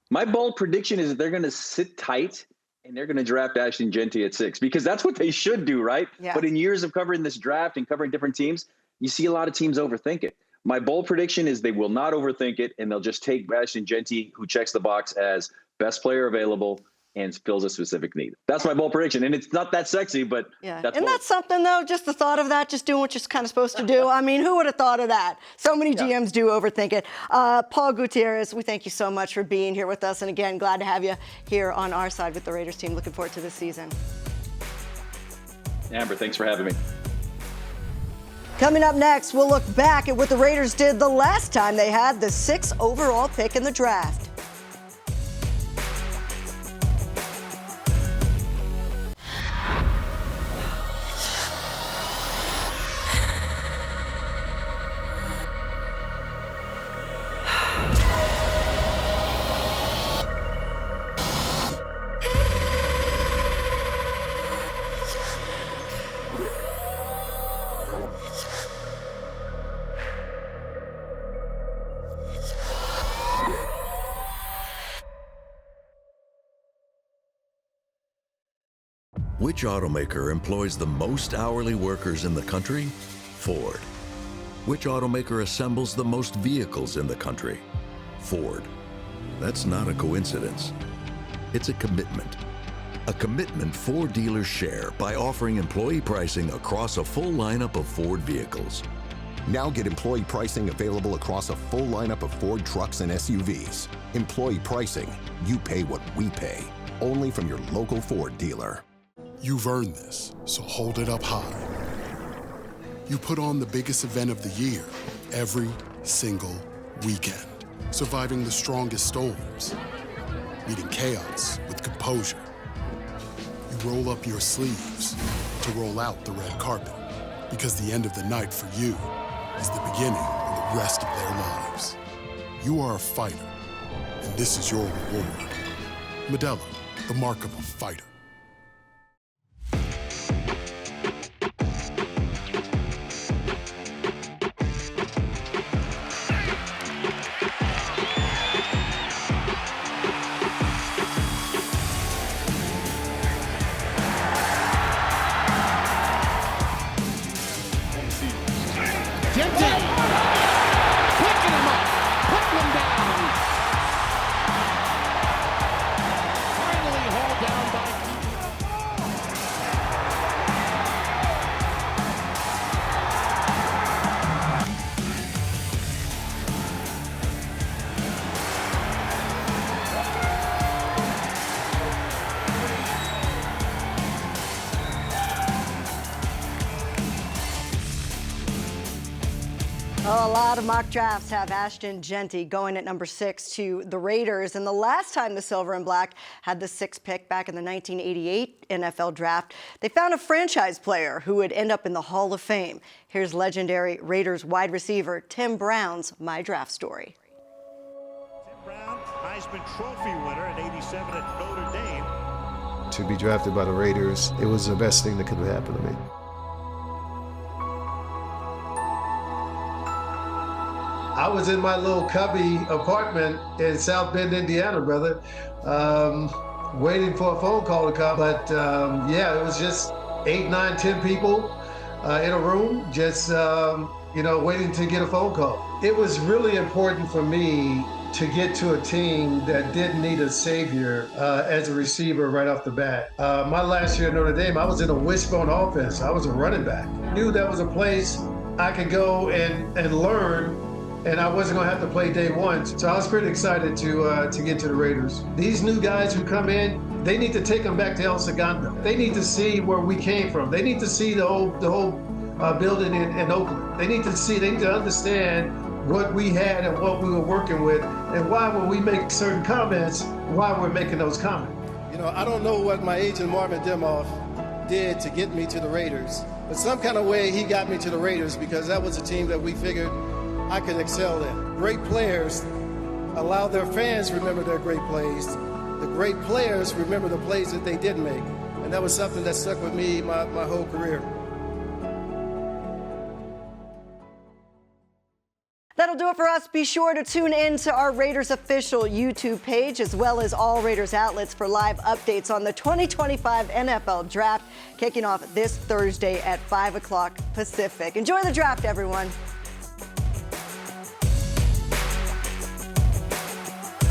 [SPEAKER 14] My bold prediction is that they're going to sit tight and they're going to draft Ashton Jeanty at 6, because that's what they should do, right?
[SPEAKER 1] Yeah.
[SPEAKER 14] But in years of covering this draft and covering different teams, you see a lot of teams overthink it. My bold prediction is they will not overthink it, and they'll just take Ashton Jeanty, who checks the box as best player available and fills a specific need. That's my bold prediction, and it's not that sexy, but
[SPEAKER 1] Isn't that something, though? Just the thought of that, just doing what you're kind of supposed to do. I mean, who would have thought of that? So many GMs do overthink it. Paul Gutierrez, we thank you so much for being here with us, and again, glad to have you here on our side with the Raiders team. Looking forward to this season.
[SPEAKER 14] Amber, thanks for having me.
[SPEAKER 1] Coming up next, we'll look back at what the Raiders did the last time they had the 6th overall pick in the draft.
[SPEAKER 3] Which automaker employs the most hourly workers in the country? Ford. Which automaker assembles the most vehicles in the country? Ford. That's not a coincidence. It's a commitment. A commitment Ford dealers share by offering employee pricing across a full lineup of Ford vehicles.
[SPEAKER 4] Now get employee pricing available across a full lineup of Ford trucks and SUVs. Employee pricing, you pay what we pay. Only from your local Ford dealer.
[SPEAKER 7] You've earned this, so hold it up high. You put on the biggest event of the year, every single weekend. Surviving the strongest storms, meeting chaos with composure. You roll up your sleeves to roll out the red carpet, because the end of the night for you is the beginning of the rest of their lives. You are a fighter, and this is your reward. Modelo, the mark of a fighter.
[SPEAKER 1] lot of mock drafts have Ashton Jeanty going at number 6 to the Raiders. And the last time the Silver and Black had the 6th pick back in the 1988 NFL draft, they found a franchise player who would end up in the Hall of Fame. Here's legendary Raiders wide receiver Tim Brown's My Draft Story.
[SPEAKER 15] Tim Brown, Heisman Trophy winner in '87 at Notre Dame.
[SPEAKER 16] To be drafted by the Raiders, it was the best thing that could have happened to me. I was in my little cubby apartment in South Bend, Indiana, brother, waiting for a phone call to come. But yeah, it was just 8, 9, 10 people in a room, just waiting to get a phone call. It was really important for me to get to a team that didn't need a savior as a receiver right off the bat. My last year at Notre Dame, I was in a wishbone offense. I was a running back. I knew that was a place I could go and learn, and I wasn't gonna have to play day one. So I was pretty excited to get to the Raiders. These new guys who come in, they need to take them back to El Segundo. They need to see where we came from. They need to see the whole building in Oakland. They need to understand what we had and what we were working with, and why when we make certain comments, why we're making those comments.
[SPEAKER 17] You know, I don't know what my agent Marvin Demoff did to get me to the Raiders, but some kind of way he got me to the Raiders because that was a team that we figured I could excel in. Great players allow their fans to remember their great plays. The great players remember the plays that they did make. And that was something that stuck with me my whole career.
[SPEAKER 1] That'll do it for us. Be sure to tune in to our Raiders official YouTube page, as well as all Raiders outlets for live updates on the 2025 NFL Draft, kicking off this Thursday at 5 o'clock Pacific. Enjoy the draft, everyone.